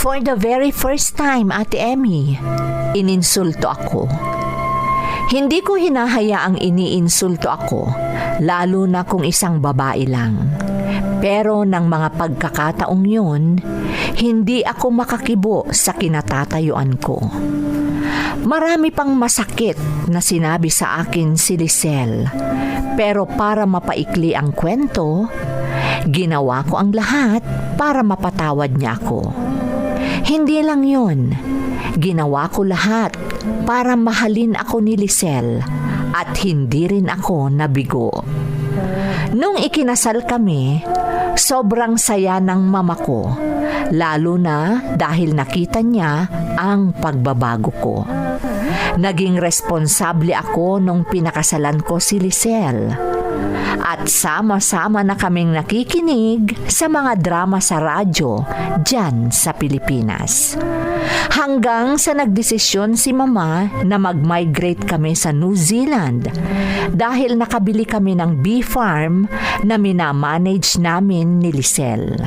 For the very first time, Ate Emmy, ininsulto ako. Hindi ko hinahayaang iniinsulto ako, lalo na kung isang babae lang. Pero ng mga pagkakataong yun, hindi ako makakibo sa kinatatayuan ko. Marami pang masakit na sinabi sa akin si Lisel, pero para mapaikli ang kwento, ginawa ko ang lahat para mapatawad niya ako. Hindi lang yun, ginawa ko lahat para mahalin ako ni Lisel at hindi rin ako nabigo. Nung ikinasal kami, sobrang saya ng mama ko, lalo na dahil nakita niya ang pagbabago ko. Naging responsable ako nung pinakasalan ko si Lisel. At sama-sama na kaming nakikinig sa mga drama sa radyo dyan sa Pilipinas. Hanggang sa nagdesisyon si Mama na mag-migrate kami sa New Zealand dahil nakabili kami ng bee farm na minamanage namin ni Lisel.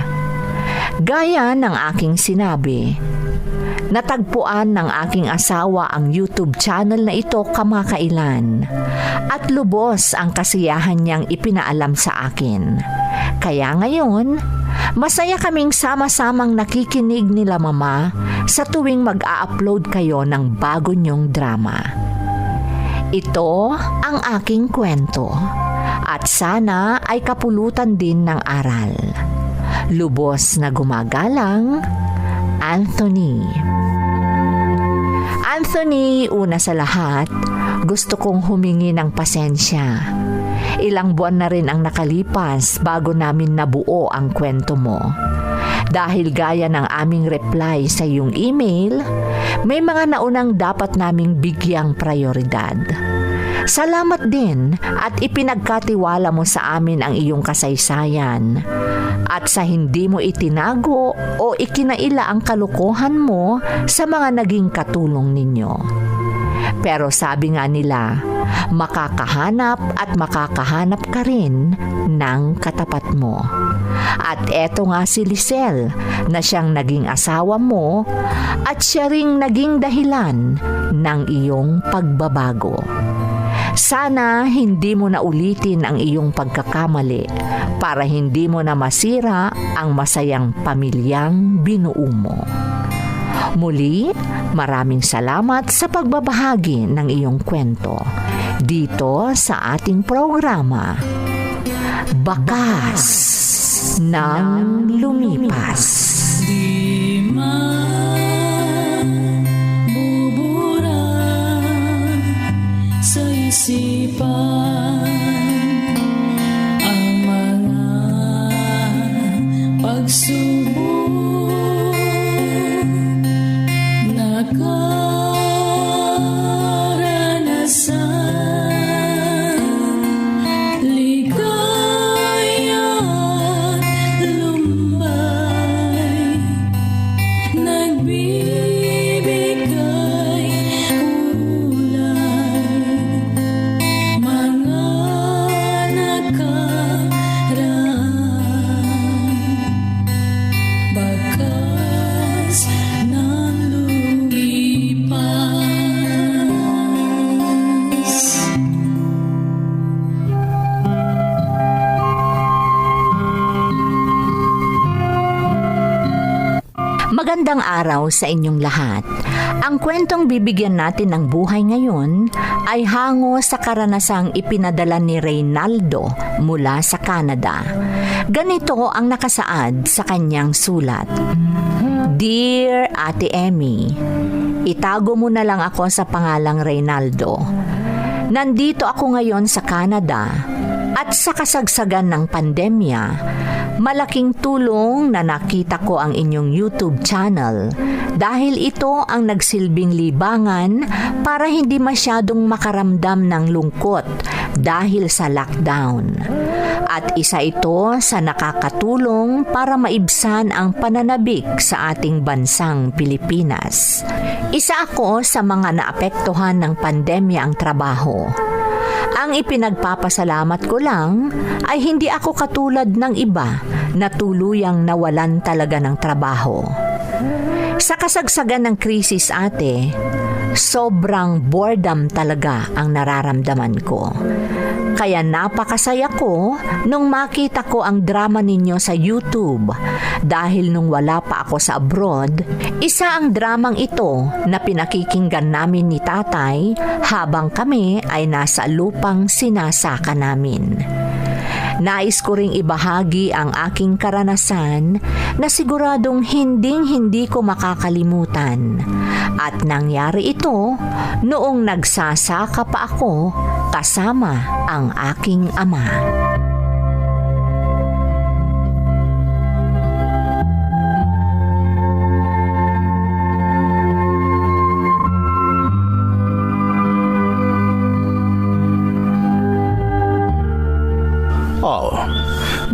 Gaya ng aking sinabi, natagpuan ng aking asawa ang YouTube channel na ito kamakailan at lubos ang kasiyahan niyang ipinaalam sa akin. Kaya ngayon, masaya kaming sama-samang nakikinig nila Mama sa tuwing mag-a-upload kayo ng bago niyong drama. Ito ang aking kwento at sana ay kapulutan din ng aral. Lubos na gumagalang, Anthony. Anthony, una sa lahat, gusto kong humingi ng pasensya. Ilang buwan na rin ang nakalipas bago namin nabuo ang kwento mo. Dahil gaya ng aming reply sa iyong email, may mga naunang dapat naming bigyang prioridad. Salamat din at ipinagkatiwala mo sa amin ang iyong kasaysayan. At sa hindi mo itinago o ikinaila ang kalokohan mo sa mga naging katulong ninyo. Pero sabi nga nila, makakahanap at makakahanap ka rin ng katapat mo. At eto nga si Lisel na siyang naging asawa mo at siya ring naging dahilan ng iyong pagbabago. Sana hindi mo na ulitin ang iyong pagkakamali para hindi mo na masira ang masayang pamilyang binuo mo. Muli, maraming salamat sa pagbabahagi ng iyong kwento dito sa ating programa, Bakas ng Lumipas. Di mabubura sa isipan ang mga pagsubok na karanasan. Ligaya at lumbay, nagbibigay kulay, mga nakaraan. Bakas ng lumipas. Magandang araw sa inyong lahat. Ang kwentong bibigyan natin ng buhay ngayon ay hango sa karanasang ipinadala ni Reynaldo mula sa Canada. Ganito ang nakasaad sa kanyang sulat. Dear Ate Emmy, itago mo na lang ako sa pangalang Reynaldo. Nandito ako ngayon sa Canada at sa kasagsagan ng pandemya, malaking tulong na nakita ko ang inyong YouTube channel dahil ito ang nagsilbing libangan para hindi masyadong makaramdam ng lungkot dahil sa lockdown. At isa ito sa nakakatulong para maibsan ang pananabik sa ating bansang Pilipinas. Isa ako sa mga naapektuhan ng pandemya ang trabaho. Ang ipinagpapasalamat ko lang ay hindi ako katulad ng iba na tuluyang nawalan talaga ng trabaho. Sa kasagsagan ng krisis, ate, sobrang boredom talaga ang nararamdaman ko. Kaya napakasaya ko nung makita ko ang drama ninyo sa YouTube dahil nung wala pa ako sa abroad, isa ang dramang ito na pinakikinggan namin ni tatay habang kami ay nasa lupang sinasaka namin. Nais ko ring ibahagi ang aking karanasan na siguradong hindi ko makakalimutan. At nangyari ito noong nagsasaka pa ako kasama ang aking ama. Oh,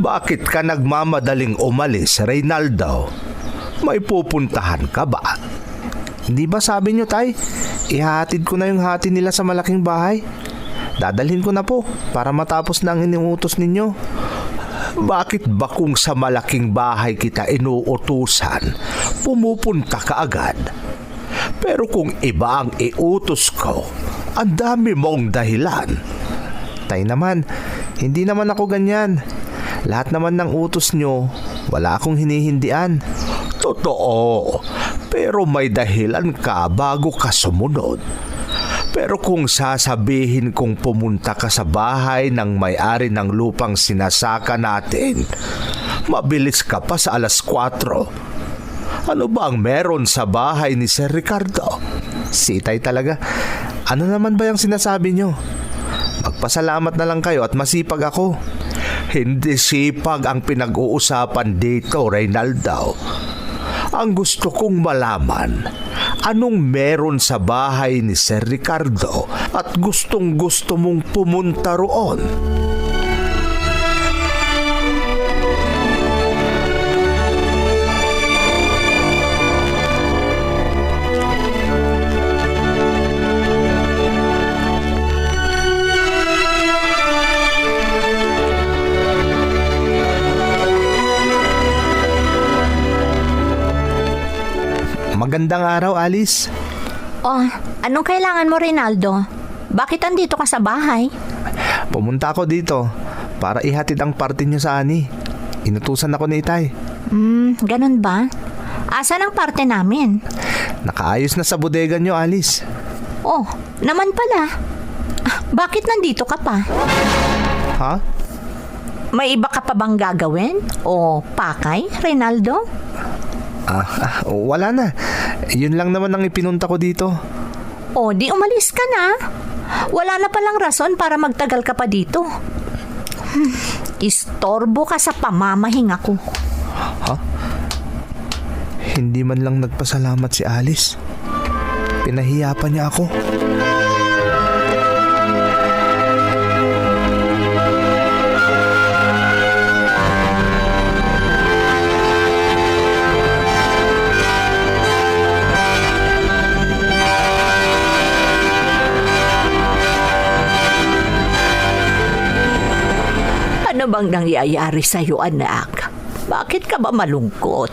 bakit ka nagmamadaling umalis, Reynaldo? May pupuntahan ka ba? Hindi ba sabi nyo, tay? Ihahatid ko na yung hati nila sa malaking bahay. Dadalhin ko na po para matapos na ang iniutos ninyo. Bakit ba kung sa malaking bahay kita inuutusan, pumupunta ka agad? Pero kung iba ang iutos ko, ang dami mong dahilan. Tay naman, hindi naman ako ganyan. Lahat naman ng utos nyo, wala akong hinihindian. Totoo, pero may dahilan ka bago ka sumunod. Pero kung sasabihin kong pumunta ka sa bahay ng may-ari ng lupang sinasaka natin, mabilis ka pa sa 4:00. Ano ba ang meron sa bahay ni Sir Ricardo? Si Itay talaga. Ano naman ba yung sinasabi nyo? Magpasalamat na lang kayo at masipag ako. Hindi sipag ang pinag-uusapan dito, Reynaldo. Ang gusto kong malaman, anong meron sa bahay ni Sir Ricardo at gustong-gusto mong pumunta roon? Magandang araw, Alice. Oh, anong kailangan mo, Reynaldo? bakit andito ka sa bahay? Pumunta ako dito para ihatid ang parte niyo sa ani. Inutusan ako ni Itay. Ganun ba? Asan ang parte namin? Nakaayos na sa bodega niyo, Alice. Oh, naman pala. Bakit nandito ka pa? Ha? May iba ka pa bang gagawin? O pakay, Reynaldo? Wala na. Yun lang naman ang ipinunta ko dito. O di umalis ka na. Wala na palang rason para magtagal ka pa dito. Istorbo ka sa pamamahinga ko. Hindi man lang nagpasalamat si Alice. Pinahiya pa niya ako. Ano bang nangyayari sa'yo, anak? Bakit ka ba malungkot?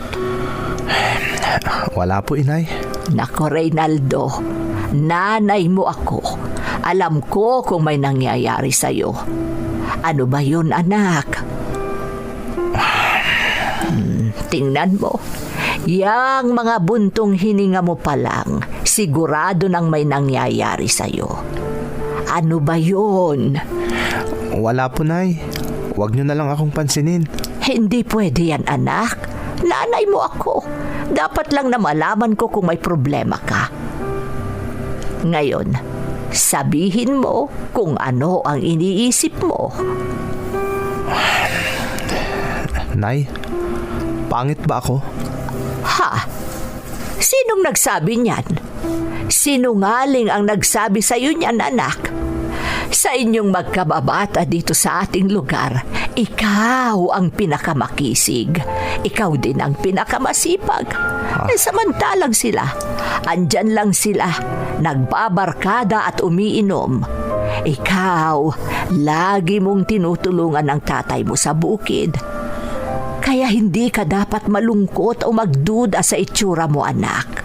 Wala po, Inay. Nako, Reynaldo, nanay mo ako. Alam ko kung may nangyayari sa'yo. Ano ba yun, anak? Tingnan mo. Yang mga buntong hininga mo pa lang, sigurado nang may nangyayari sa'yo. Ano ba yun? Wala po, Nay. Huwag niyo na lang akong pansinin. Hindi pwede yan, anak. Nanay mo ako. Dapat lang na malaman ko kung may problema ka. Ngayon, sabihin mo kung ano ang iniisip mo. Nay, pangit ba ako? Ha? Sinong nagsabi niyan? Sinungaling ang nagsabi sa iyo niyan, anak. Sa inyong magkababata dito sa ating lugar, ikaw ang pinakamakisig. Ikaw din ang pinakamasipag. Samantalang sila, andyan lang sila, nagbabarkada at umiinom. Ikaw, lagi mong tinutulungan ang tatay mo sa bukid. Kaya hindi ka dapat malungkot o magduda sa itsura mo, anak.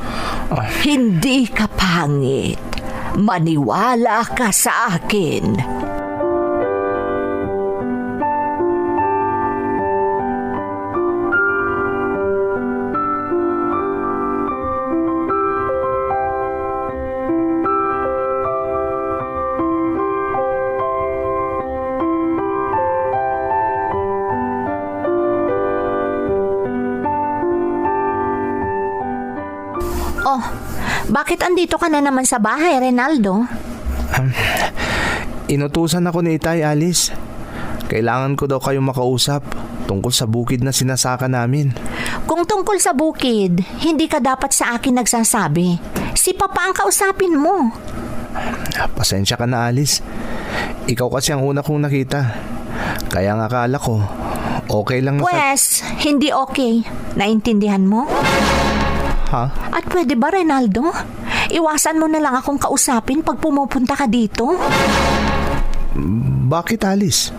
Hindi ka pangit. Maniwala ka sa akin. Oh, bakit andito ka na naman sa bahay, Reynaldo? Inutusan ako ni Itay, Alice. Kailangan ko daw kayong makausap tungkol sa bukid na sinasaka namin. Kung tungkol sa bukid, hindi ka dapat sa akin nagsasabi. Si Papa ang kausapin mo. Pasensya ka na, Alice. Ikaw kasi ang una kong nakita. Kaya nga akala ko, okay lang na Pwes, hindi okay. Naintindihan mo? Ha? At pwede ba, Reynaldo? Iwasan mo na lang akong kausapin pag pumupunta ka dito. Bakit, Alice?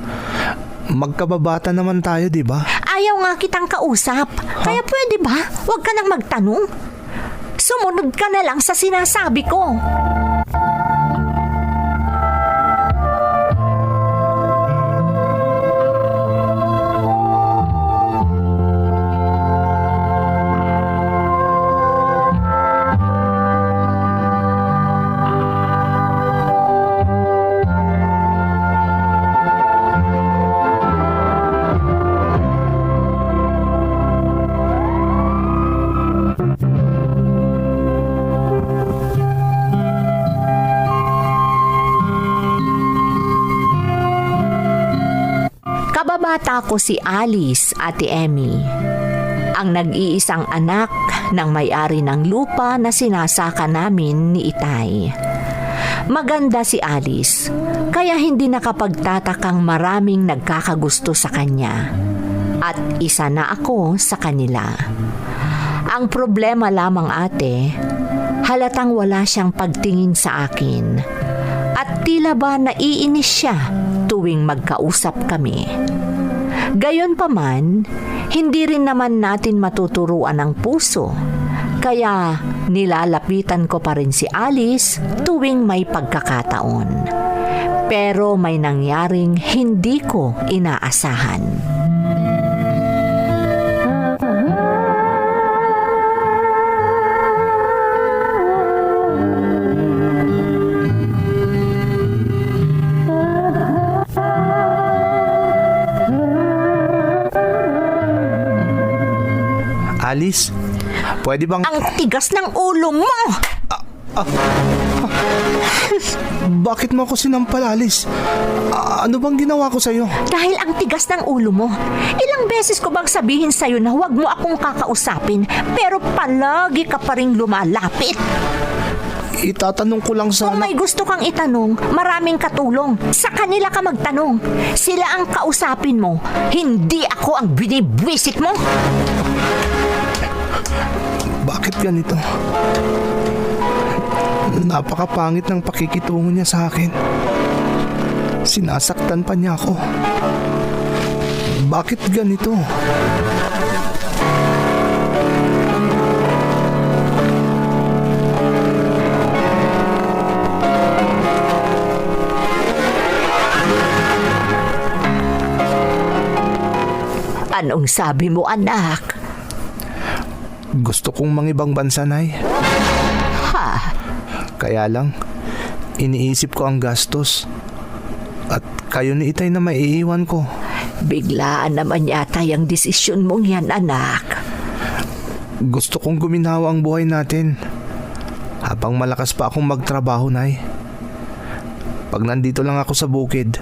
Magkababata naman tayo, di ba? Ayaw nga kitang kausap. Kaya pwede ba? Huwag ka nang magtanong. Sumunod ka na lang sa sinasabi ko. Kababata ko si Alice, Ate Emmy, ang nag-iisang anak ng may-ari ng lupa na sinasaka namin ni Itay. Maganda si Alice, kaya hindi nakapagtatakang maraming nagkakagusto sa kanya. At isa na ako sa kanila. Ang problema lamang, ate, halatang wala siyang pagtingin sa akin. At tila ba naiinis siya tuwing magkausap kami. Gayon pa man, hindi rin naman natin matuturuan ang puso. Kaya nilalapitan ko pa rin si Alice tuwing may pagkakataon. Pero may nangyaring hindi ko inaasahan. Alice, pwede bang... Ang tigas ng ulo mo! Bakit mo ako sinampal, Alice? Ano bang ginawa ko sa'yo? Dahil ang tigas ng ulo mo. Ilang beses ko bang sabihin sa'yo na huwag mo akong kakausapin, pero palagi ka pa rin lumalapit. Itatanong ko lang Kung sana... may gusto kang itanong, maraming katulong. Sa kanila ka magtanong. Sila ang kausapin mo. Hindi ako ang binibwisit mo. Bakit ganito? Napakapangit ng pakikitungo niya sa akin. Sinasaktan pa niya ako. Bakit ganito? Anong sabi mo, anak? Gusto kong mangibang bansa, Nay. Ha? Kaya lang, iniisip ko ang gastos. At kayo ni Itay na maiiwan ko. Biglaan naman yata yung desisyon mong yan, anak. Gusto kong guminhawa ang buhay natin. Habang malakas pa akong magtrabaho, Nay. Pag nandito lang ako sa bukid,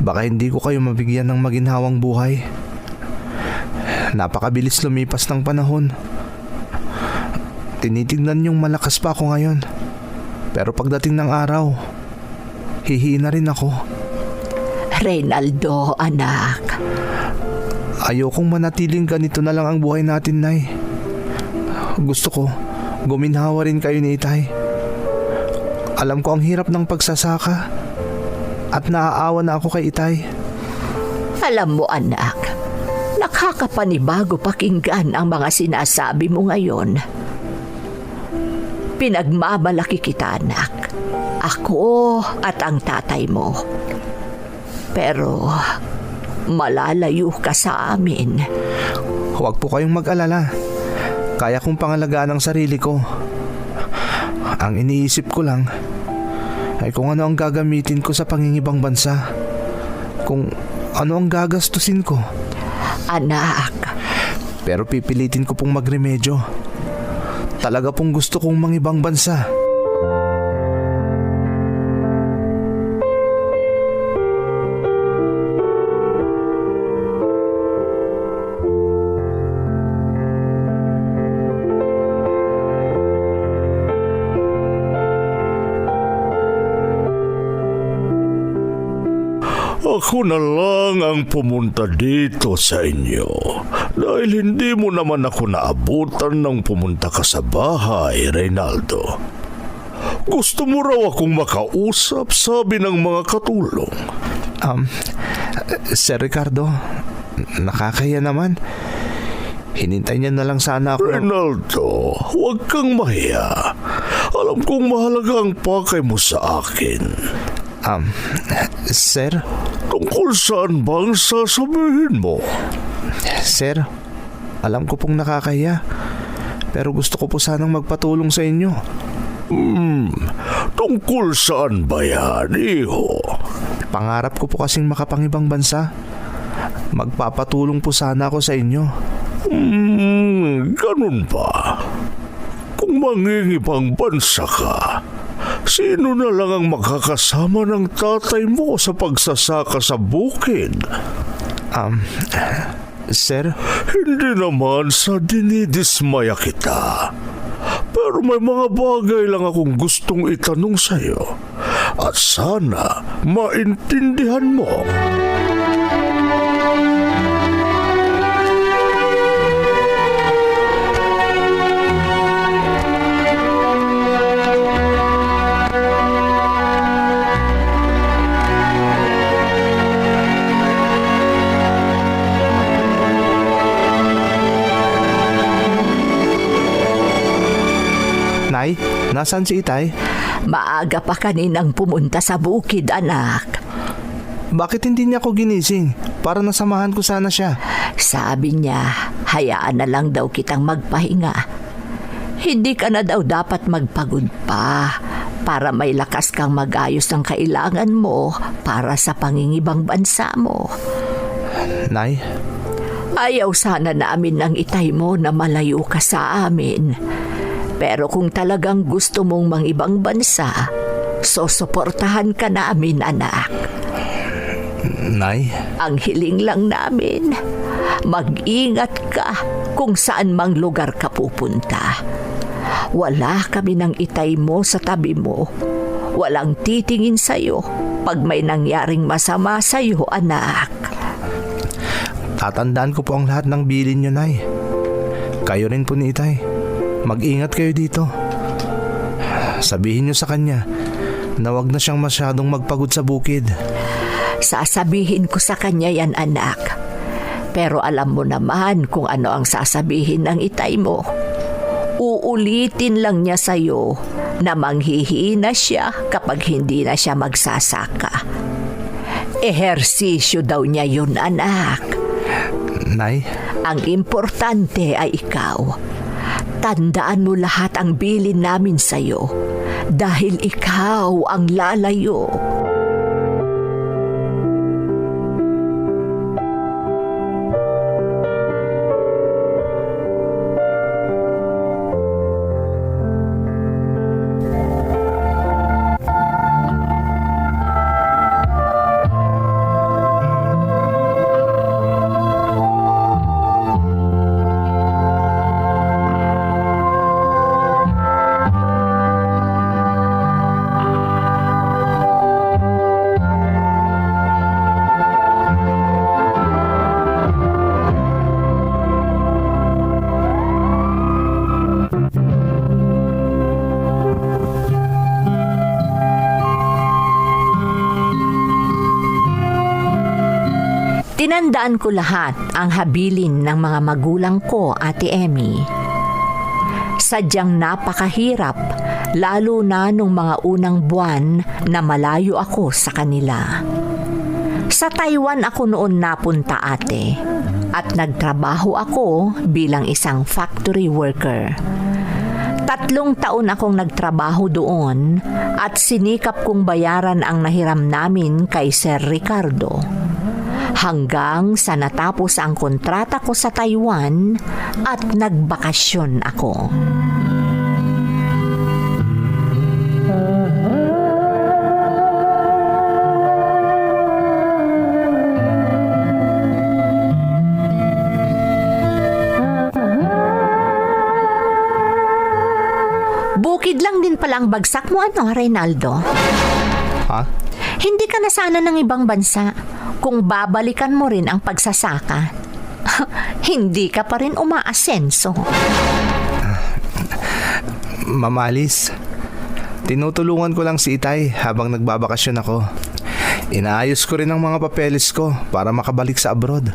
baka hindi ko kayo mabigyan ng maginhawang buhay. Napakabilis lumipas ng panahon. Tinitignan niyong malakas pa ako ngayon. Pero pagdating ng araw, hihina rin ako. Reynaldo, anak. Ayokong manatiling ganito na lang ang buhay natin, Nay. Gusto ko, guminhawa rin kayo ni Itay. Alam ko ang hirap ng pagsasaka. At naaawa na ako kay Itay. Alam mo, anak, nakakapanibago pakinggan ang mga sinasabi mo ngayon. Pinagmamalaki kita, anak. Ako at ang tatay mo. Pero malalayo ka sa amin. Huwag po kayong mag-alala. Kaya kong pangalagaan ang sarili ko. Ang iniisip ko lang ay kung ano ang gagamitin ko sa pangingibang bansa. Kung ano ang gagastusin ko. Anak, Pero pipilitin ko pong magremedyo. Talaga pong gusto kong mangibang bansa. Ako na lang ang pumunta dito sa inyo dahil hindi mo naman ako naabutan nang pumunta ka sa bahay, Reynaldo. Gusto mo raw akong makausap, sabi ng mga katulong. Sir Ricardo, nakakaya naman. Hinintay niya na lang sana ako. Reynaldo, huwag kang mahiya. Alam kong mahalaga ang pakay mo sa akin. Sir? Tungkol saan bang sasabihin mo? Sir, alam ko pong nakakaya. Pero gusto ko po sanang magpatulong sa inyo. Tungkol saan ba yan, iho? Pangarap ko po kasing makapangibang bansa. Magpapatulong po sana ako sa inyo. Ganun ba? Kung mangingibang bansa ka, sino na lang ang makakasama ng tatay mo sa pagsasaka sa bukid? Sir? Hindi naman sa dinidismaya kita. Pero may mga bagay lang akong gustong itanong sa'yo. At sana maintindihan mo. Nay, nasaan si Itay? Maaga pa kaninang pumunta sa bukid, anak. Bakit hindi niya ako ginising? Para nasamahan ko sana siya. Sabi niya, hayaan na lang daw kitang magpahinga. Hindi ka na daw dapat magpagod pa para may lakas kang mag-ayos ng kailangan mo para sa pangingibang bansa mo. Nay, Ayaw sana namin ng Itay mo na malayo ka sa amin. Pero kung talagang gusto mong mangibang bansa, susuportahan ka namin, anak. Nay, Ang hiling lang namin, mag-ingat ka kung saan mang lugar ka pupunta. Wala kami ng Itay mo sa tabi mo. Walang titingin sa'yo pag may nangyaring masama sa'yo, anak. tatandaan ko po ang lahat ng bilin niyo, Nay. Kayo rin po ni Itay. Mag-ingat kayo dito. Sabihin niyo sa kanya na wag na siyang masyadong magpagod sa bukid. Sasabihin ko sa kanya yan, anak. Pero alam mo naman kung ano ang sasabihin ng Itay mo. Uulitin lang niya sa'yo na manghihina siya kapag hindi na siya magsasaka. Ehersisyo daw niya yun, anak. Nay, Ang importante ay ikaw. Tandaan mo lahat ang bilin namin sa'yo dahil ikaw ang lalayo. Tinandaan ko lahat ang habilin ng mga magulang ko, Ate Emmy. Sadyang napakahirap, lalo na nung mga unang buwan na malayo ako sa kanila. Sa Taiwan ako noon napunta, ate, at nagtrabaho ako bilang isang factory worker. 3 taon akong nagtrabaho doon at sinikap kong bayaran ang nahiram namin kay Sir Ricardo. Hanggang sa natapos ang kontrata ko sa Taiwan at nagbakasyon ako. Bukid lang din palang bagsak mo, Reynaldo? ha? Hindi ka na sana ng ibang bansa kung babalikan mo rin ang pagsasaka. Hindi ka pa rin umaasenso. Mamalis, tinutulungan ko lang si Itay habang nagbabakasyon ako. Inaayos ko rin ang mga papeles ko para makabalik sa abroad.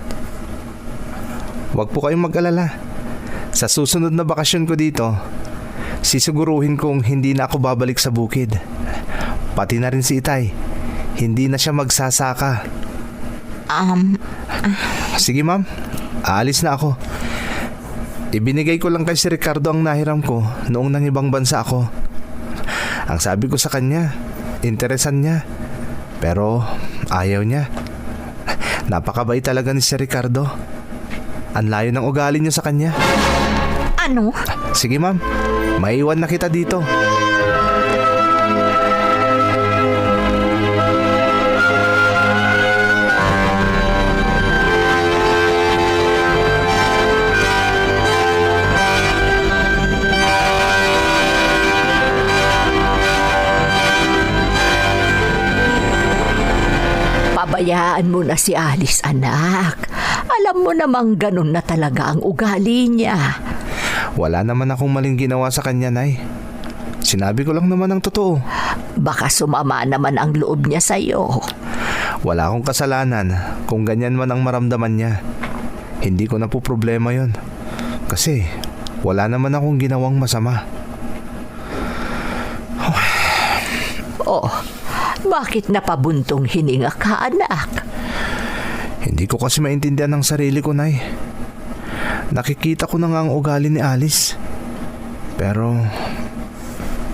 Huwag po kayong mag-alala. Sa susunod na bakasyon ko dito, sisiguruhin kong hindi na ako babalik sa bukid. Pati na rin si Itay, hindi na siya magsasaka. Sige ma'am, aalis na ako. Ibinigay ko lang kay si Ricardo ang nahiram ko noong nang ibang bansa ako. Ang sabi ko sa kanya, interesan niya. Pero ayaw niya. Napakabait talaga ni si Ricardo. Ang layo ng ugali niya sa kanya. Ano? Sige ma'am, maiwan na kita dito. Pabayaan mo na si Alice, anak. Alam mo namang ganun na talaga ang ugali niya. Wala naman akong maling ginawa sa kanya, Nay. Sinabi ko lang naman ang totoo. Baka sumama naman ang loob niya sa'yo. Wala akong kasalanan kung ganyan man ang maramdaman niya. Hindi ko na po problema yon. Kasi wala naman akong ginawang masama. Oh, bakit napabuntong hininga ka, anak? Hindi ko kasi maintindihan ng sarili ko, Nay. Nakikita ko na nga ang ugali ni Alice. Pero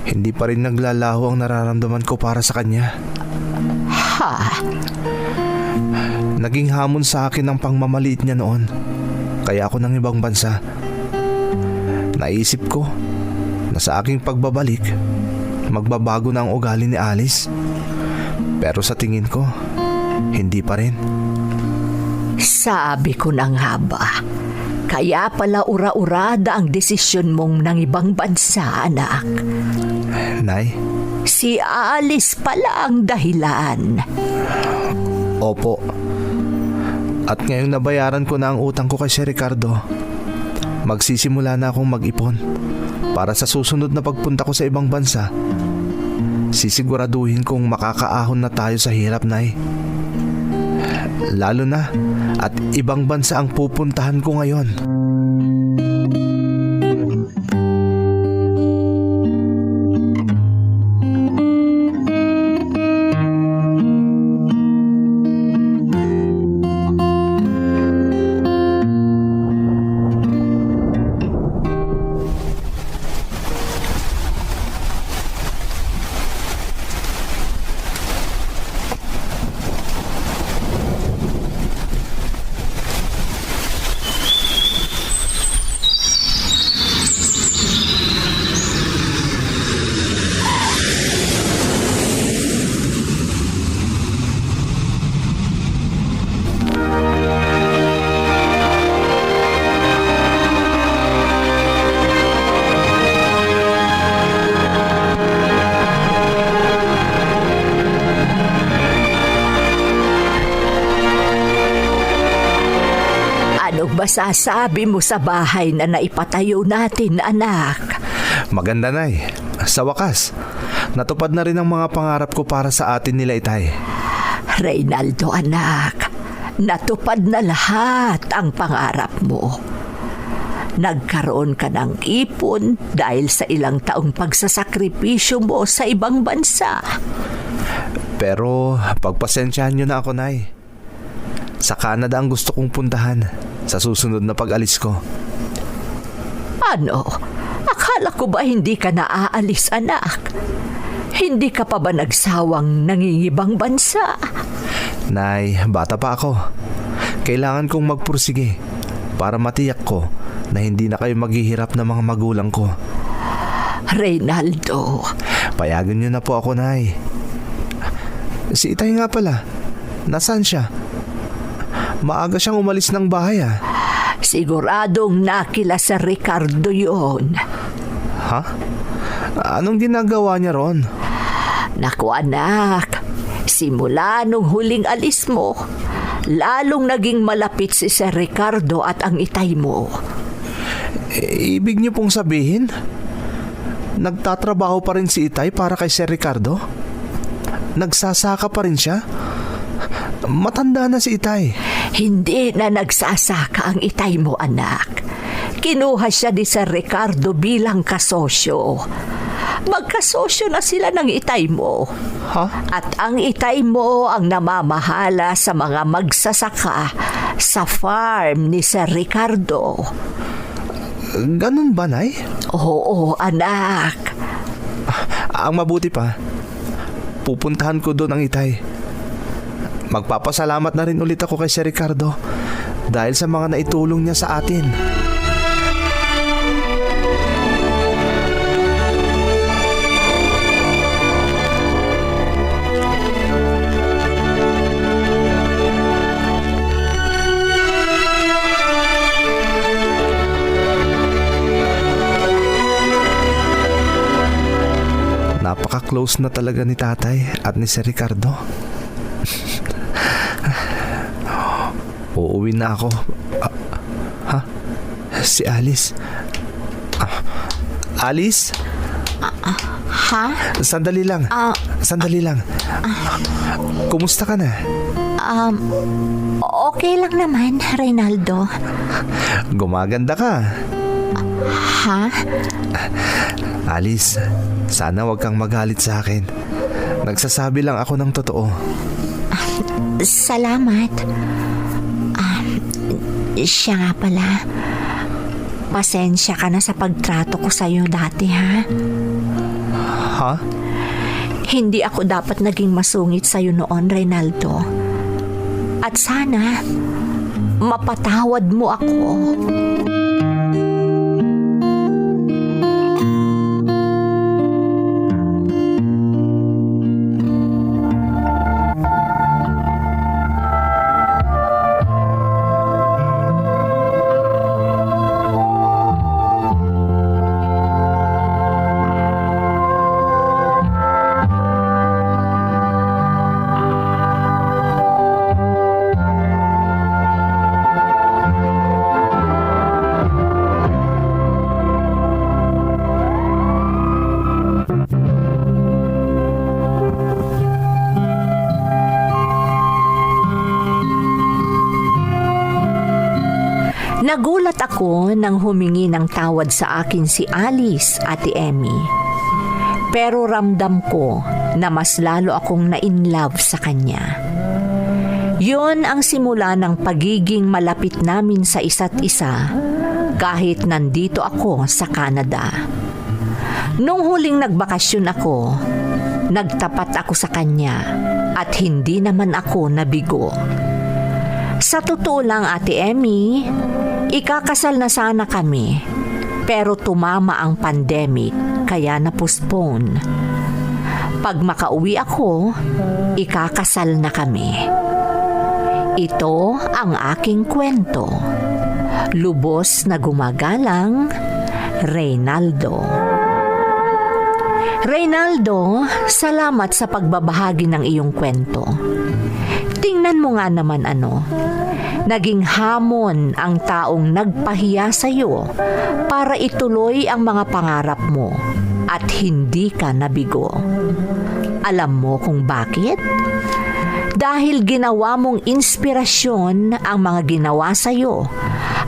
hindi pa rin naglalaho ang nararamdaman ko para sa kanya. Ha? Naging hamon sa akin ang pangmamaliit niya noon. Kaya ako ng ibang bansa. Naisip ko na sa aking pagbabalik, magbabago na ang ugali ni Alice. Pero sa tingin ko, hindi pa rin. Sabi ko na nga ba, kaya pala ura-urada ang desisyon mong ng ibang bansa, anak. Nay? Si Alice pala ang dahilan. Opo. At ngayong nabayaran ko na ang utang ko kay Sir Ricardo, magsisimula na akong mag-ipon para sa susunod na pagpunta ko sa ibang bansa. Sisiguraduhin kong makakaahon na tayo sa hirap, Nay. Lalo na at ibang bansa ang pupuntahan ko ngayon. Anong masasabi mo sa bahay na naipatayo natin, anak? Maganda, Nay. Sa wakas, natupad na rin ang mga pangarap ko para sa atin nila Itay. Reynaldo, anak, natupad na lahat ang pangarap mo. Nagkaroon ka ng ipon dahil sa ilang taong pagsasakripisyo mo sa ibang bansa. Pero pagpasensyahan nyo na ako, Nay. Sa Canada ang gusto kong puntahan sa susunod na pag-alis ko. Ano? Akala ko ba hindi ka naaalis, anak? Hindi ka pa ba nagsawang nangingibang bansa? Nay, bata pa ako. Kailangan kong magpursige para matiyak ko na hindi na kayo maghihirap ng mga magulang ko. Reynaldo. Payagan nyo na po ako, Nay. Si Itay nga pala. Nasaan siya? Maaga siyang umalis ng bahay, ah. Siguradong nakila sa Ricardo yon. Ha? Anong ginagawa niya ron? Naku, anak, simula nung huling alis mo, lalong naging malapit si Sir Ricardo at ang itay mo. Ibig niyo pong sabihin, nagtatrabaho pa rin si Itay para kay Sir Ricardo? Nagsasaka pa rin siya? Matanda na si Itay. Hindi na nagsasaka ang itay mo, anak. Kinuha siya ni Sir Ricardo bilang kasosyo. Magkasosyo na sila ng itay mo. Ha? At ang itay mo ang namamahala sa mga magsasaka sa farm ni Sir Ricardo. Ganun ba, Nay? Oo, anak. Ang mabuti pa, pupuntahan ko doon ang Itay. Magpapasalamat na rin ulit ako kay Sir Ricardo dahil sa mga naitulong niya sa atin. Napaka-close na talaga ni Tatay at ni Sir Ricardo. Uuwi na ako. Ha? Si Alice. Alice? Ha? Sandali lang. Sandali lang. Kumusta ka na? Okay lang naman, Reynaldo. Gumaganda ka. Ha? Alice, sana wag kang magalit sa akin. Nagsasabi lang ako ng totoo. Salamat. Siya nga pala. Pasensya ka na sa pagtrato ko sa'yo dati, ha? Ha? Hindi ako dapat naging masungit sa'yo noon, Reynaldo. At sana, mapatawad mo ako. Nagulat ako nang humingi ng tawad sa akin si Alice, Ate Emmy. Pero ramdam ko na mas lalo akong na-inlove sa kanya. Yun ang simula ng pagiging malapit namin sa isa't isa kahit nandito ako sa Canada. Nung huling nagbakasyon ako, nagtapat ako sa kanya at hindi naman ako nabigo. Sa totoo lang, Ate Emmy, ikakasal na sana kami, pero tumama ang pandemic kaya na-postpone. Pag makauwi ako, ikakasal na kami. Ito ang aking kwento. Lubos na gumagalang, Reynaldo. Reynaldo, salamat sa pagbabahagi ng iyong kwento. Tingnan mo nga naman naging hamon ang taong nagpahiya sa iyo para ituloy ang mga pangarap mo at hindi ka nabigo. Alam mo kung bakit? Dahil ginawa mong inspirasyon ang mga ginawa sa iyo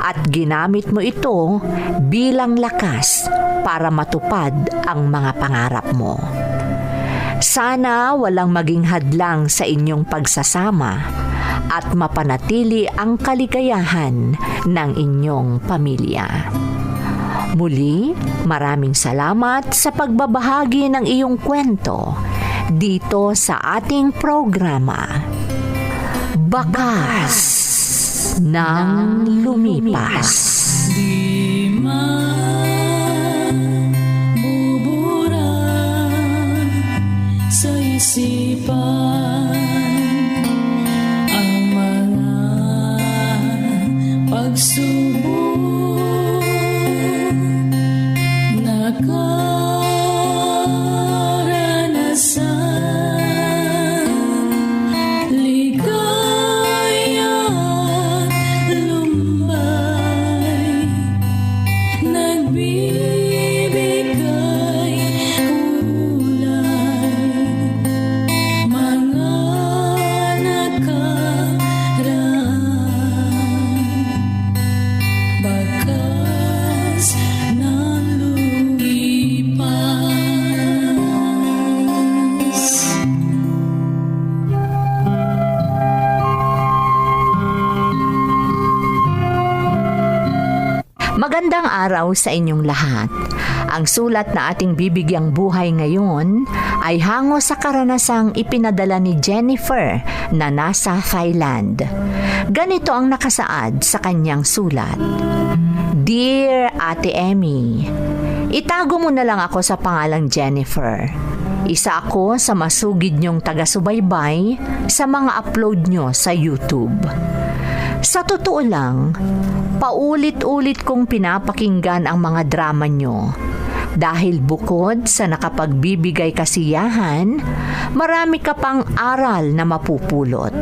at ginamit mo ito bilang lakas para matupad ang mga pangarap mo. Sana walang maging hadlang sa inyong pagsasama at mapanatili ang kaligayahan ng inyong pamilya. Muli, maraming salamat sa pagbabahagi ng iyong kwento dito sa ating programa, Bakas ng Lumipas. Di mabubura sa isipan ang mga pagsubok na karanasan. Ligaya at lumbay, nagbibigay kulay, mga nakaraan, bakas ng lumipas. Magandang araw sa inyong lahat. Ang sulat na ating bibigyang buhay ngayon ay hango sa karanasang ipinadala ni Jennifer na nasa Thailand. Ganito ang nakasaad sa kanyang sulat. Dear Ate Emmy, itago mo na lang ako sa pangalang Jennifer. Isa ako sa masugid niyong taga-subaybay sa mga upload niyo sa YouTube. Sa totoo lang, paulit-ulit kong pinapakinggan ang mga drama nyo. Dahil bukod sa nakapagbibigay kasiyahan, marami ka pang aral na mapupulot.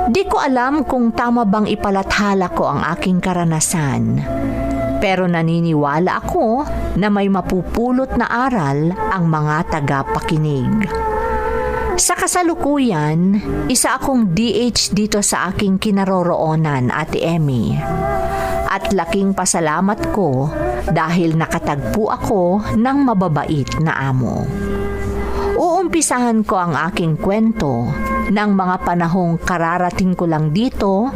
Di ko alam kung tama bang ipalathala ko ang aking karanasan. Pero naniniwala ako na may mapupulot na aral ang mga tagapakinig. Sa kasalukuyan, isa akong DH dito sa aking kinaroroonan, Ate Emmy. At laking pasalamat ko dahil nakatagpo ako ng mababait na amo. Inumpisahan ko ang aking kwento ng mga panahong kararating ko lang dito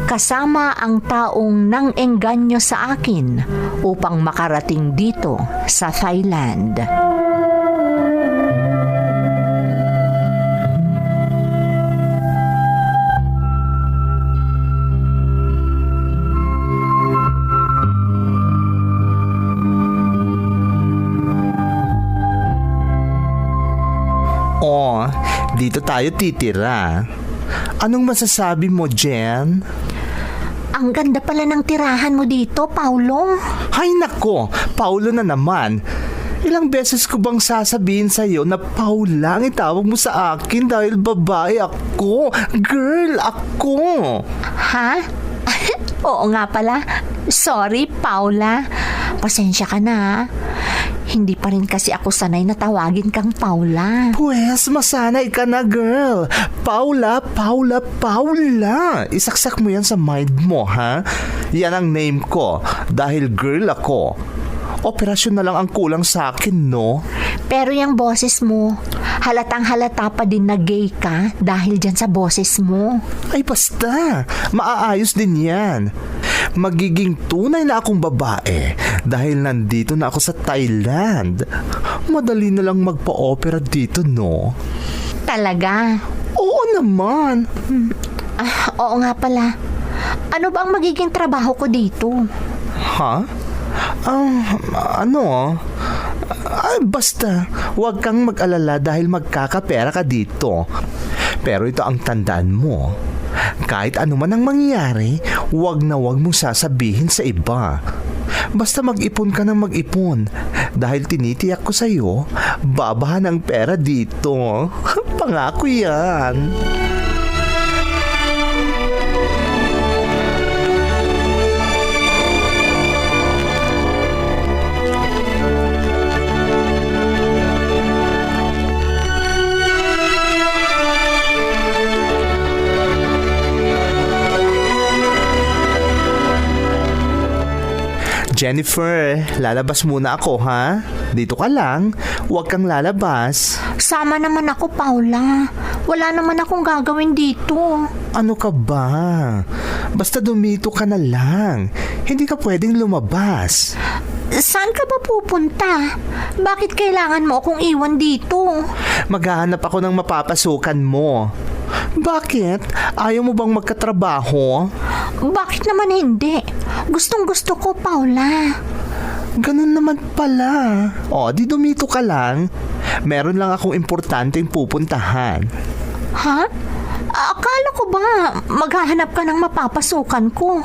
kasama ang taong nang engganyo sa akin upang makarating dito sa Thailand. Oh, dito tayo titira. Anong masasabi mo, Jen? Ang ganda pala ng tirahan mo dito, Paulo. Hay nako, Paulo na naman. Ilang beses ko bang sasabihin sa'yo na Paula ang itawag mo sa akin dahil babae ako? Girl, ako. Ha? Oo nga pala. Sorry, Paula. Pasensya ka na. Hindi pa rin kasi ako sanay na tawagin kang Paula. Pwes, masanay ka na, girl. Paula, Paula, Paula. Isaksak mo yan sa mind mo, ha? Yan ang name ko dahil girl ako. Operasyon na lang ang kulang sa akin, no? Pero yung boses mo, halatang halata pa din na gay ka dahil dyan sa boses mo. Ay basta, maaayos din yan. Magiging tunay na akong babae dahil nandito na ako sa Thailand. Madali na lang magpa-opera dito, no? Talaga? Oo naman. Oo nga pala. Ano ba ang magiging trabaho ko dito? Ha? Ano? Ay, basta, huwag kang mag-alala dahil magkakapera ka dito. Pero ito ang tandaan mo. Kahit ano man ang mangyari, huwag na huwag mong sasabihin sa iba. Basta mag-ipon ka ng mag-ipon. Dahil tinitiyak ko sa'yo, babahan ang pera dito. Pangako yan. Jennifer, lalabas muna ako, ha? Dito ka lang. Huwag kang lalabas. Sama naman ako, Paula. Wala naman akong gagawin dito. Ano ka ba? Basta dumito ka na lang. Hindi ka pwedeng lumabas. Saan ka ba pupunta? Bakit kailangan mo akong iwan dito? Maghahanap ako ng mapapasukan mo. Bakit? Ayaw mo bang magkatrabaho? Bakit naman hindi? Gustong gusto ko, Paula. Ganun naman pala. O, di dumito ka lang. Meron lang akong importanteng pupuntahan. Ha? Akala ko ba maghahanap ka ng mapapasukan ko?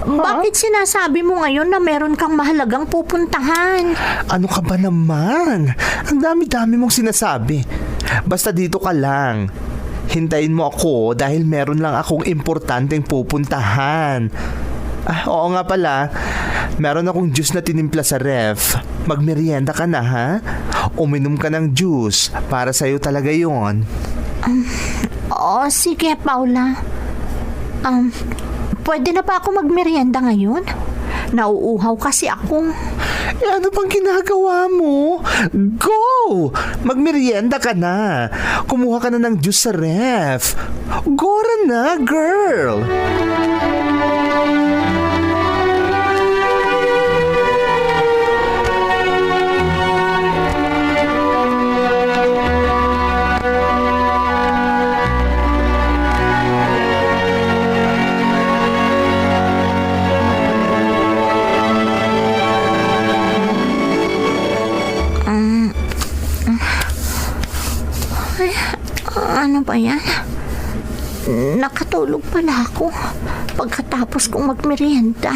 Bakit sinasabi mo ngayon na meron kang mahalagang pupuntahan? Ano ka ba naman? Ang dami-dami mong sinasabi. Basta dito ka lang. Hintayin mo ako dahil meron lang akong importanteng pupuntahan. Oo nga pala, meron akong juice na tinimpla sa ref. Magmerienda ka na, ha? Uminom ka ng juice. Para sa'yo talaga yon. Sige, Paula. Pwede na ba ako magmerienda ngayon? Nauuhaw kasi ako. Ano pang ginagawa mo? Go! Magmerienda ka na. Kumuha ka na ng juice sa ref. Gora na, girl! Ano ba yan? Nakatulog pala ako pagkatapos kong magmerienda.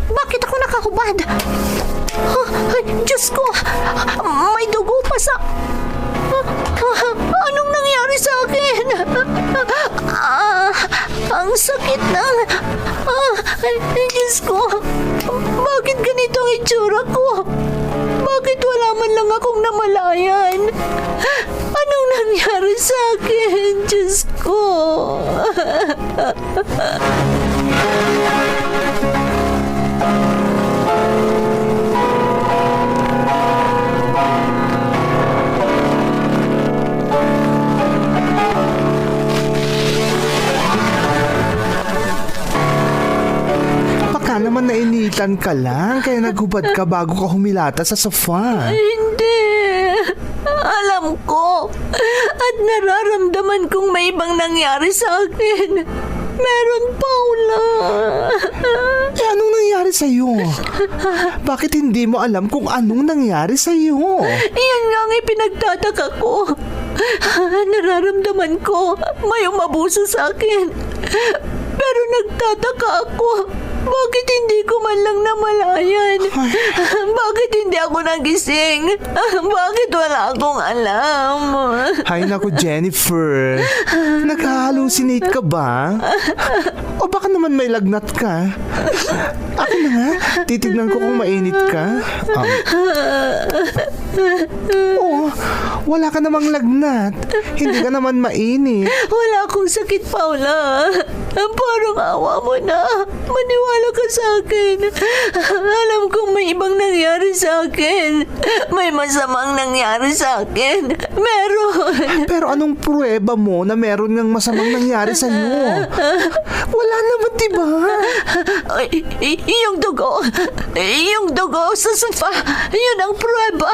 Bakit ako nakahubad? Ay, Diyos ko! May dugo pa sa... Anong nangyari sa akin? Ang sakit ng... Diyos ko! Bakit ganito ang itsura ko? Bakit wala man lang akong namalayan? Anong nangyari sa akin? Diyos ko! naman nainitan ka lang kaya naghubad ka bago ka humilata sa sofa. Hindi. Alam ko at nararamdaman kong may ibang nangyari sa akin. Meron, Paula. Eh, anong nangyari sa'yo? Bakit hindi mo alam kung anong nangyari sa'yo? Iyan nga ang ipinagtataka ko. Nararamdaman ko may umabuso sa akin. Pero nagtataka ako. Bakit hindi ko man lang namalayan? Bakit hindi ako nagising? Bakit wala akong alam? Hay naku, Jennifer. Nag-hallucinate ka ba? O baka naman may lagnat ka? Ako na nga. Titignan ko kung mainit ka. Oh, wala ka namang lagnat. Hindi ka naman mainit. Wala akong sakit, Paula. Parang awa mo na. Maniwala ka sa akin. Alam kong may ibang nangyari sa akin. May masamang nangyari sa akin. Meron. Pero anong pruweba mo na meron ngang masamang nangyari sa'yo? Wala naman, diba? Yung dugo. Yung dugo sa sofa. Yun ang pruweba.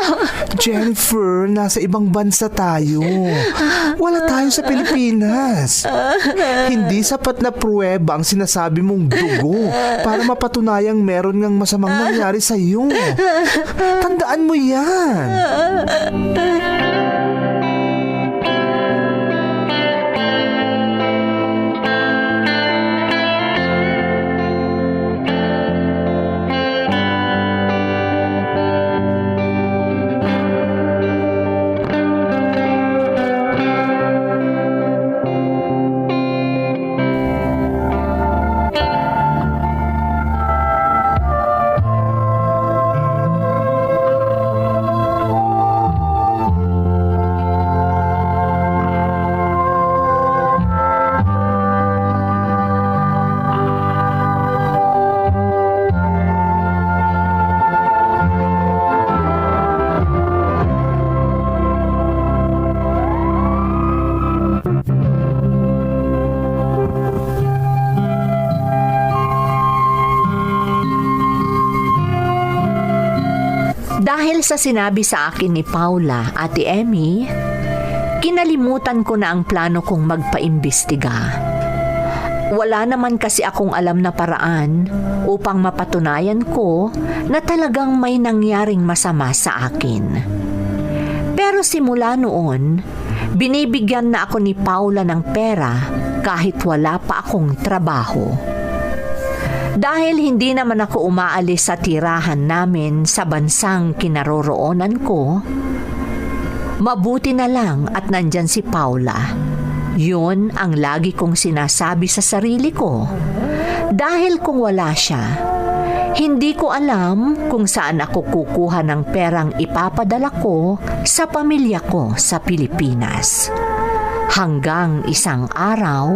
Jennifer, nasa ibang bansa tayo. Wala tayo sa Pilipinas. Hindi sapat na pruweba ang sinasabi mong dugo para mapatunayang meron ngang masamang nangyari sa iyo. Tandaan mo yan. Dahil sa sinabi sa akin ni Paula, Ate Emmy, kinalimutan ko na ang plano kong magpaimbestiga. Wala naman kasi akong alam na paraan upang mapatunayan ko na talagang may nangyaring masama sa akin. Pero simula noon, binibigyan na ako ni Paula ng pera kahit wala pa akong trabaho. Dahil hindi naman ako umaalis sa tirahan namin sa bansang kinaroroonan ko, mabuti na lang at nandyan si Paula. Yun ang lagi kong sinasabi sa sarili ko. Dahil kung wala siya, hindi ko alam kung saan ako kukuha ng perang ipapadala ko sa pamilya ko sa Pilipinas. Hanggang isang araw,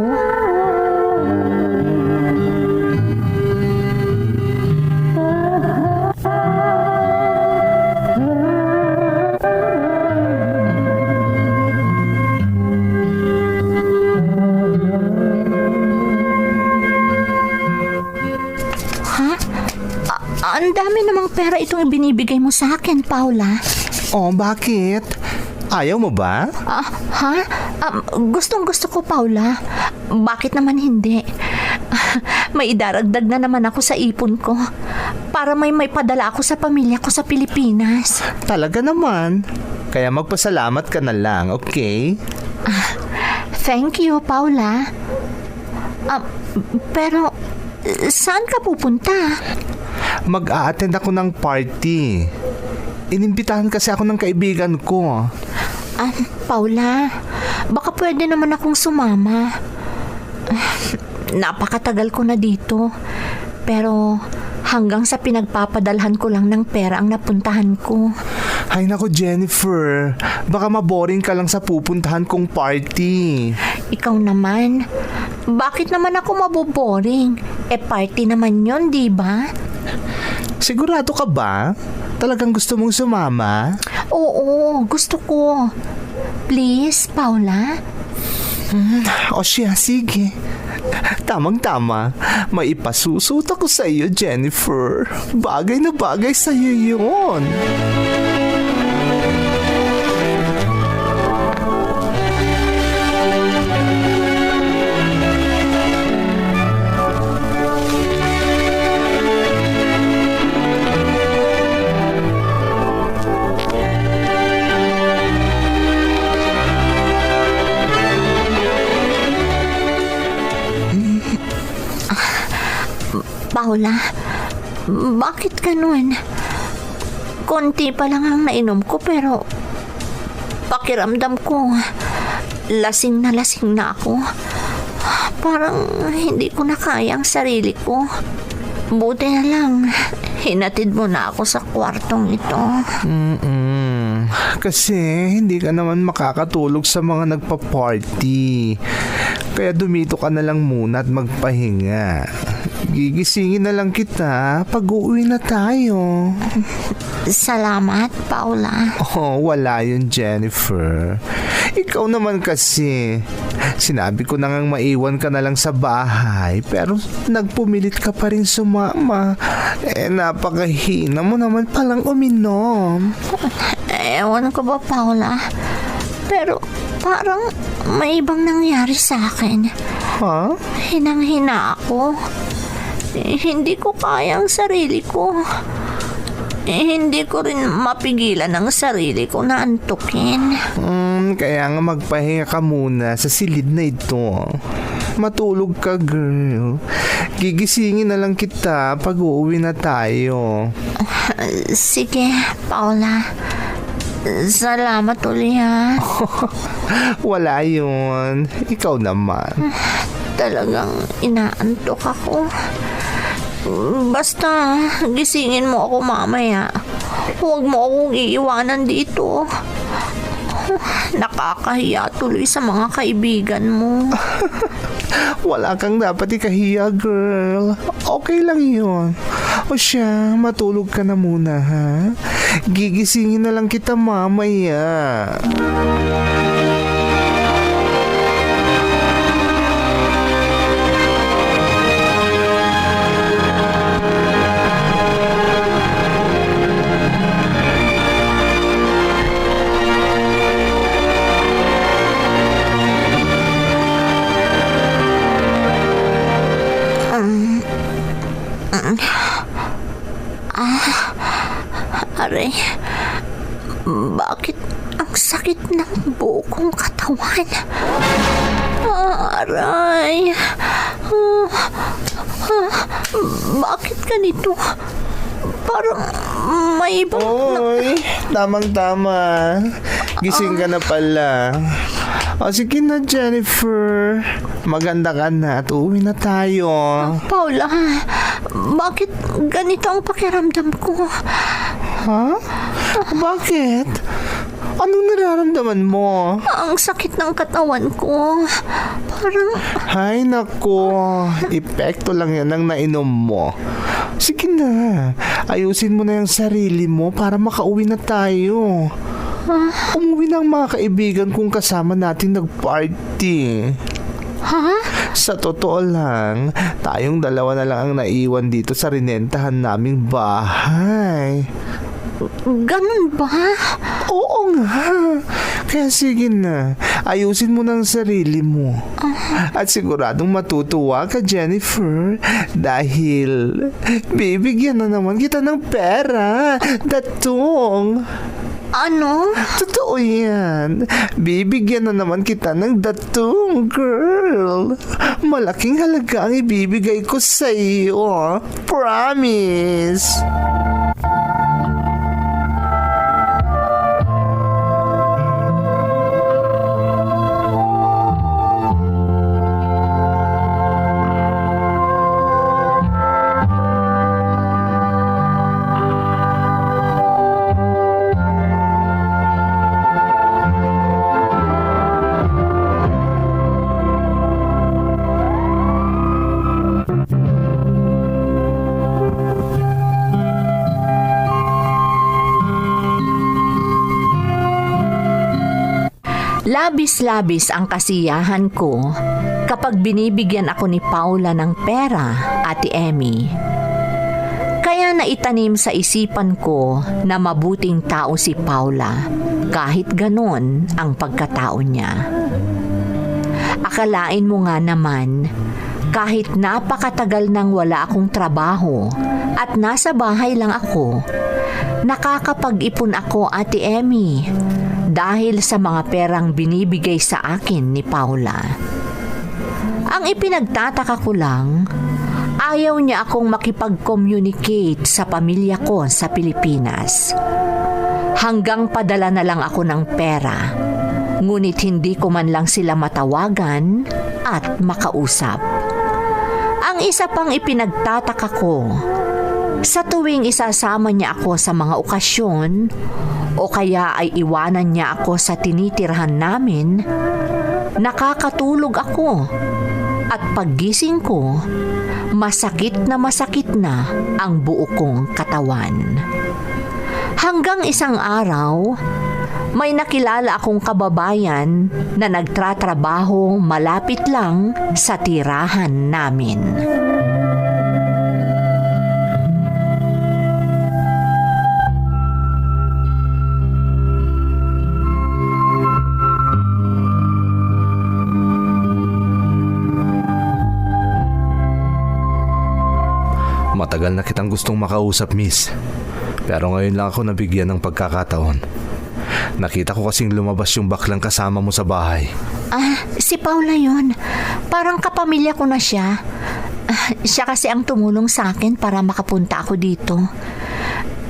ang dami namang pera itong ibinibigay mo sa akin, Paula. Oh, bakit? Ayaw mo ba? Gustong-gusto ko, Paula. Bakit naman hindi? May idaragdag na naman ako sa ipon ko para may padala ako sa pamilya ko sa Pilipinas. Talaga naman. Kaya magpasalamat ka na lang, okay? Thank you, Paula. Pero, saan ka pupunta? Mag-a-attend ako ng party. Inimbitahan kasi ako ng kaibigan ko. Paula, baka pwede naman akong sumama. Napakatagal ko na dito. Pero hanggang sa pinagpapadalhan ko lang ng pera ang napuntahan ko. Ay nako, Jennifer, baka maboring ka lang sa pupuntahan kong party. Ikaw naman, bakit naman ako maboboring? Party naman yon, di ba? Sigurado ka ba? Talagang gusto mong sumama? Oo, gusto ko. Please, Paula. O siya, sige. Tamang-tama. May ipasusot ako sa iyo, Jennifer. Bagay na bagay sa iyo yun. Paula, bakit ganun? Konti pa lang ang nainom ko pero pakiramdam ko lasing na ako. Parang hindi ko na kaya ang sarili ko. Buti na lang, hinatid mo na ako sa kwartong ito. Kasi hindi ka naman makakatulog sa mga nagpa-party. Kaya dumito ka na lang muna at magpahinga. Gigisingin na lang kita pag uuwi na tayo. Salamat, Paula. Oh, wala yun, Jennifer. Ikaw naman kasi. Sinabi ko na ngang maiwan ka na lang sa bahay, pero nagpumilit ka pa rin sumama. Napakahina mo naman palang uminom. Ewan ko ba, Paula? Pero parang may ibang nangyari sa akin. Ha? Hinang-hina ako. Hindi ko kaya ang sarili ko. Hindi ko rin mapigilan ang sarili ko na antukin. Kaya nga magpahinga ka muna sa silid na ito. Matulog ka, girl. Gigisingin na lang kita pag uuwi na tayo. Sige, Paula. Salamat uli, ha. Wala yun. Ikaw naman. Talagang inaantok ako. Basta, gisingin mo ako mamaya. Huwag mo akong iiwanan dito. Nakakahiya tuloy sa mga kaibigan mo. Wala kang dapat ikahiya, girl. Okay lang yun. O siya, matulog ka na muna, ha? Gigisingin na lang kita mamaya. Aray, bakit ang sakit ng buo kong katawan? Aray, bakit ganito? Parang may ibang... Oy, tamang-tama. Gising ka na pala. O sige na, Jennifer. Maganda ka na at uuwi na tayo. Paula, bakit ganito ang pakiramdam ko? Ha? Bakit? Anong nararamdaman mo? Ang sakit ng katawan ko. Parang... Hay nako, epekto lang yan ang nainom mo. Sige na, ayusin mo na yung sarili mo para makauwi na tayo. Umuwi na ang mga kaibigan kong kasama natin nag-party. Ha? Sa totoo lang, tayong dalawa na lang ang naiwan dito sa rinentahan naming bahay. Ganun ba? Oo nga. Kaya sige na, ayusin mo ng sarili mo. At siguradong matutuwa ka, Jennifer, dahil bibigyan na naman kita ng pera. Datong. Ano? Totoo yan. Bibigyan na naman kita ng datong, girl. Malaking halaga ang ibibigay ko sa iyo. Promise. Labis-labis ang kasiyahan ko kapag binibigyan ako ni Paula ng pera, Ate Emmy. Kaya naitanim sa isipan ko na mabuting tao si Paula kahit ganon ang pagkatao niya. Akalain mo nga naman, kahit napakatagal nang wala akong trabaho at nasa bahay lang ako, nakakapag-ipon ako, Ate Emmy, dahil sa mga perang binibigay sa akin ni Paula. Ang ipinagtataka ko lang, ayaw niya akong makipag-communicate sa pamilya ko sa Pilipinas. Hanggang padala na lang ako ng pera, ngunit hindi ko man lang sila matawagan at makausap. Ang isa pang ipinagtataka ko, sa tuwing isasama niya ako sa mga okasyon o kaya ay iwanan niya ako sa tinitirhan namin, nakakatulog ako at paggising ko, masakit na ang buo kong katawan. Hanggang isang araw, may nakilala akong kababayan na nagtratrabaho malapit lang sa tirahan namin. Matagal na kitang gustong makausap, miss. Pero ngayon lang ako nabigyan ng pagkakataon. Nakita ko kasing lumabas yung baklang kasama mo sa bahay. Si Paula yun. Parang kapamilya ko na siya. Siya kasi ang tumulong sa akin para makapunta ako dito.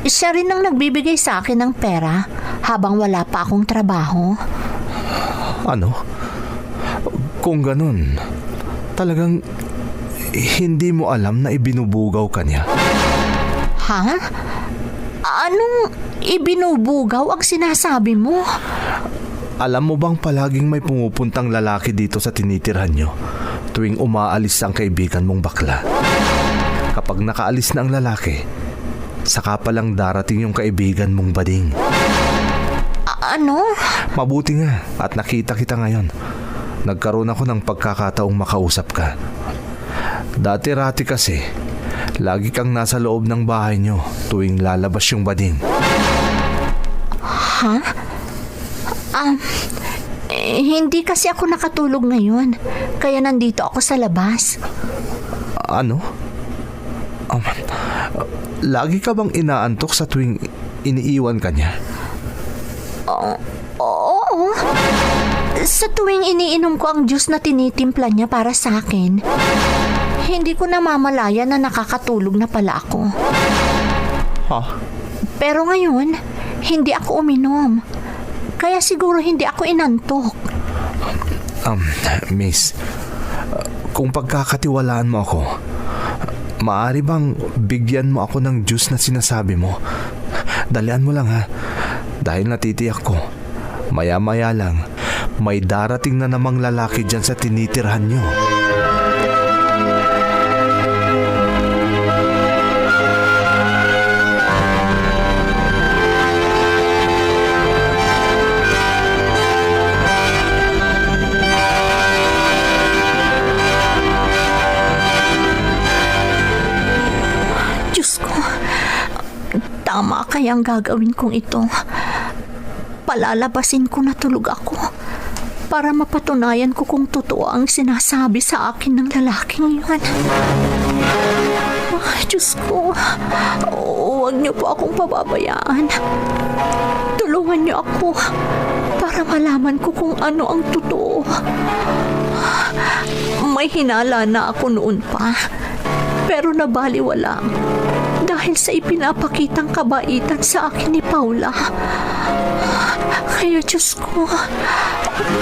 Siya rin ang nagbibigay sa akin ng pera habang wala pa akong trabaho. Ano? Kung ganun, talagang hindi mo alam na ibinubugaw ka niya. Ha? Anong ibinubugaw ang sinasabi mo? Alam mo bang palaging may pumupuntang lalaki dito sa tinitirhan nyo tuwing umaalis ang kaibigan mong bakla? Kapag nakaalis na ang lalaki, saka palang darating yung kaibigan mong bading. Ano? Mabuti nga at nakita kita ngayon. Nagkaroon ako ng pagkakataong makausap ka. Dati-rati kasi, lagi kang nasa loob ng bahay nyo tuwing lalabas yung bading. Ha? Hindi kasi ako nakatulog ngayon, kaya nandito ako sa labas. Ano? Lagi ka bang inaantok sa tuwing iniiwan ka niya? Oo. Sa tuwing iniinom ko ang juice na tinitimpla niya para sa akin, hindi ko namamalaya na nakakatulog na pala ako. Ha? Pero ngayon, hindi ako uminom. Kaya siguro hindi ako inantok. Miss, kung pagkakatiwalaan mo ako, maaari bang bigyan mo ako ng juice na sinasabi mo? Dalian mo lang ha, dahil natitiyak ko, maya-maya lang, may darating na namang lalaki dyan sa tinitirhan nyo. Tama kayang gagawin kong ito. Palalabasin ko na tulog ako para mapatunayan ko kung totoo ang sinasabi sa akin ng lalaking yun. Diyos ko, huwag niyo po akong pababayaan. Tulungan niyo ako para malaman ko kung ano ang totoo. May hinala na ako noon pa, pero nabaliwala dahil sa ipinapakitang kabaitan sa akin ni Paula. Kaya Diyos ko,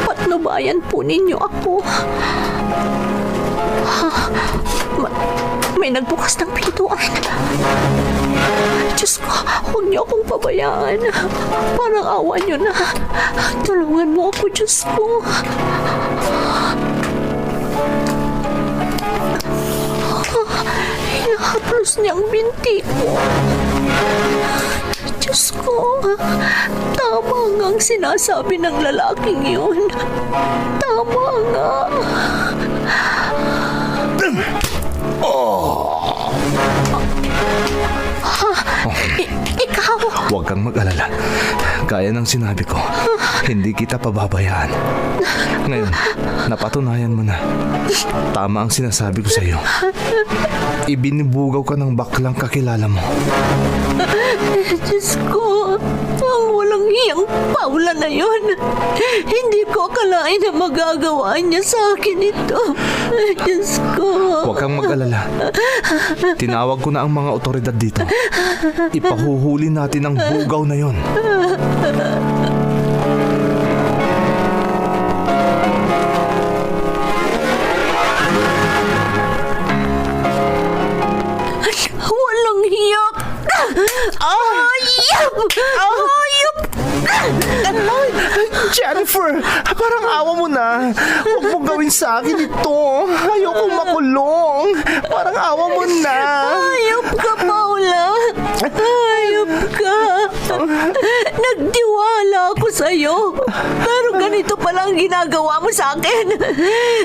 patnubayan po ninyo ako. May nagbukas ng pintuan. Diyos ko, huwag niyo akong pabayaan. Parang awa niyo na. Tulungan mo ako, Diyos ko. Hinahaplos niya ang binti ko. Diyos ko, Tama nga ang sinasabi ng lalaking yun. Tama nga. Ikaw? Huwag kang mag-alala. Gaya ng sinabi ko, hindi kita pababayaan. Ngayon, napatunayan mo na. Tama ang sinasabi ko sa iyo. Ibinibugaw ka ng baklang kakilala mo. Diyos ko, ang walang hiyang Paula na yun. Hindi ko akalain na magagawa niya sa akin ito. Diyos ko. Huwag kang mag-alala. Tinawag ko na ang mga otoridad dito. Ipahuhuli natin ang bugaw na yon. Walang hiyak. Ayop! Ayop! Jennifer, parang awa mo na. Huwag mo gawin sa akin ito. Ayoko makulong. Parang awa mo na. Ayop ka, Paula. Ayop ka. Nagtiwala ako sa'yo. Pero ganito pala ang ginagawa mo sa akin.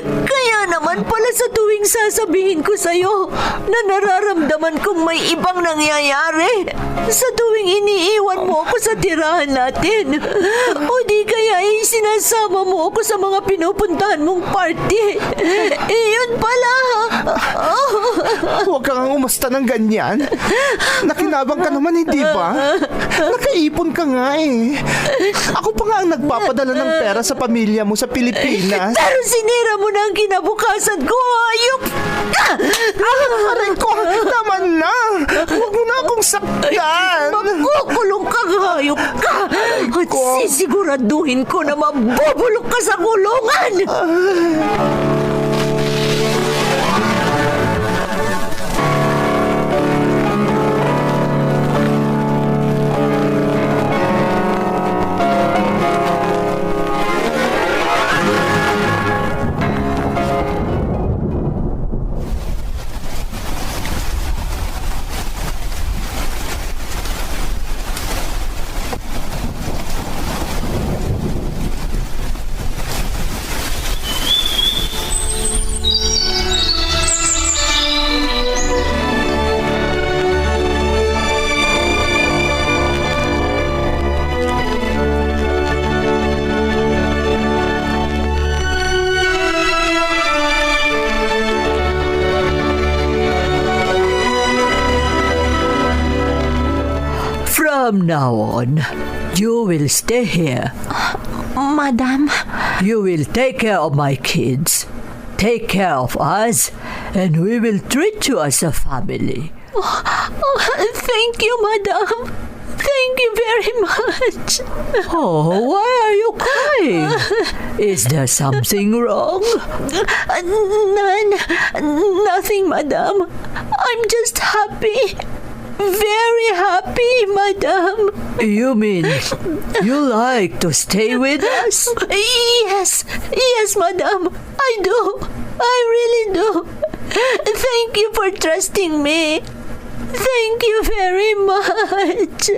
Kaya naman pala sa tuwing sasabihin ko sa'yo na nararamdaman kong may ibang nangyayari. Sa tuwing iniiwan mo ako sa tirahan natin. O di kaya sinasama mo ako sa mga pinupuntahan mong party. Iyon pala. Huwag kang umasta ng ganyan. Nakinabang ka naman, hindi ba? Nakaipon ka nga eh. Ako pa nga ang nagpapadala ng pera sa pamilya mo sa Pilipinas. Pero sinira mo na ang kinabukasan ko. Ayop ka! Aray ko, tama na. Huwag mo na akong saktan. Makukulong ka, hayop ka! At ko. sisiguraduhin ko na mabubulok ka sa kulungan! From now on, you will stay here. Madam, You will take care of my kids, take care of us, and we will treat you as a family. thank you, Madam. Thank you very much. Oh, why are you crying? Is there something wrong? Nothing, Madam. I'm just happy. Very happy, Madam. You mean you like to stay with us? Yes, Madam. I do. I really do. Thank you for trusting me. Thank you very much.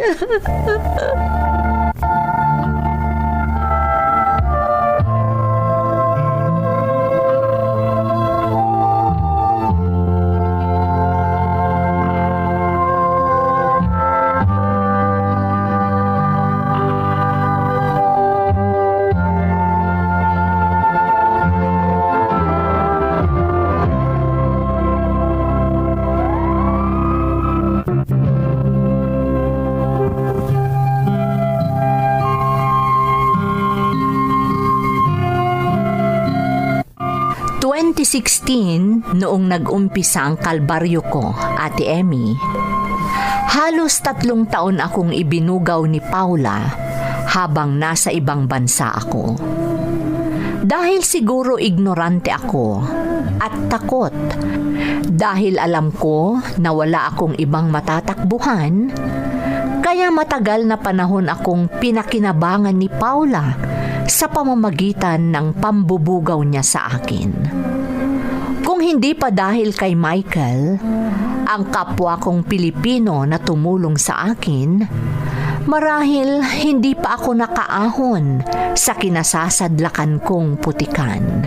Noong nag-umpisa ang kalbaryo ko, Ate Emmy, halos 3 taon akong ibinugaw ni Paula habang nasa ibang bansa ako. Dahil siguro ignorante ako at takot, dahil alam ko na wala akong ibang matatakbuhan, kaya matagal na panahon akong pinakinabangan ni Paula sa pamamagitan ng pambubugaw niya sa akin. Kung hindi pa dahil kay Michael, ang kapwa kong Pilipino na tumulong sa akin, Marahil hindi pa ako nakaahon sa kinasasadlakan kong putikan.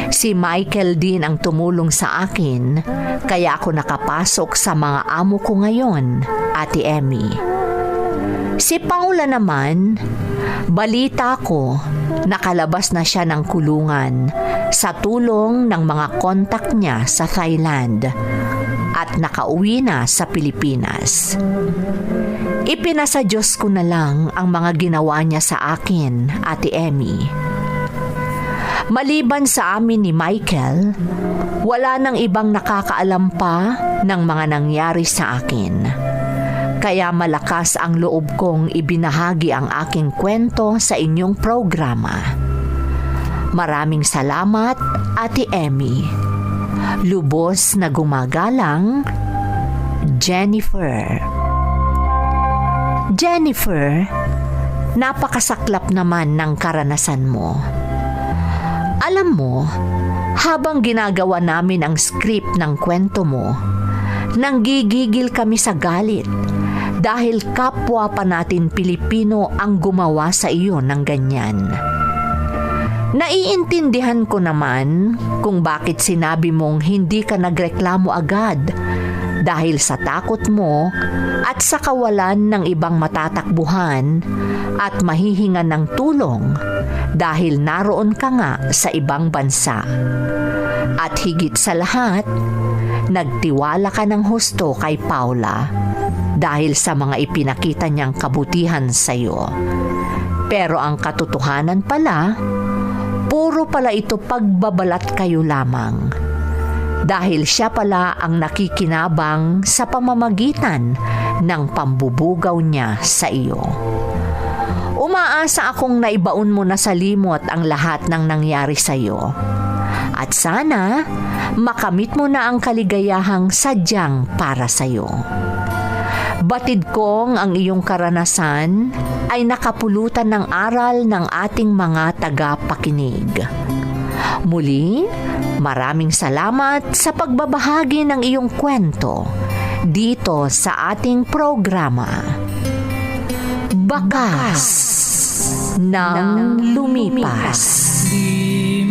Si Michael din ang tumulong sa akin, kaya ako nakapasok sa mga amo ko ngayon, Ate Emmy. Si Paula naman, balita ko, nakalabas na siya ng kulungan sa tulong ng mga kontak niya sa Thailand at nakauwi na sa Pilipinas. Ipinasa Diyos ko na lang ang mga ginawa niya sa akin, Ate Emmy. Maliban sa amin ni Michael, wala nang ibang nakakaalam pa ng mga nangyari sa akin. Kaya malakas ang loob kong ibinahagi ang aking kwento sa inyong programa. Maraming salamat, Ate Emmy. Lubos na gumagalang, Jennifer. Jennifer, napakasaklap naman ng karanasan mo. Alam mo, habang ginagawa namin ang script ng kwento mo, nanggigigil kami sa galit dahil kapwa pa natin Pilipino ang gumawa sa iyo ng ganyan. Naiintindihan ko naman kung bakit sinabi mong hindi ka nagreklamo agad dahil sa takot mo at sa kawalan ng ibang matatakbuhan at mahihingan ng tulong dahil naroon ka nga sa ibang bansa. At higit sa lahat, nagtiwala ka ng husto kay Paula dahil sa mga ipinakita niyang kabutihan sa iyo. Pero ang katotohanan pala, puro pala ito pagbabalat kayo lamang. Dahil siya pala ang nakikinabang sa pamamagitan ng pambubugaw niya sa iyo. Umaasa akong naibaon mo na sa limot ang lahat ng nangyari sa iyo. At sana, makamit mo na ang kaligayahang sadyang para sa iyo. Batid kong ang iyong karanasan ay nakapulutan ng aral ng ating mga tagapakinig. Muli, maraming salamat sa pagbabahagi ng iyong kwento dito sa ating programa. Bakas ng Lumipas. Di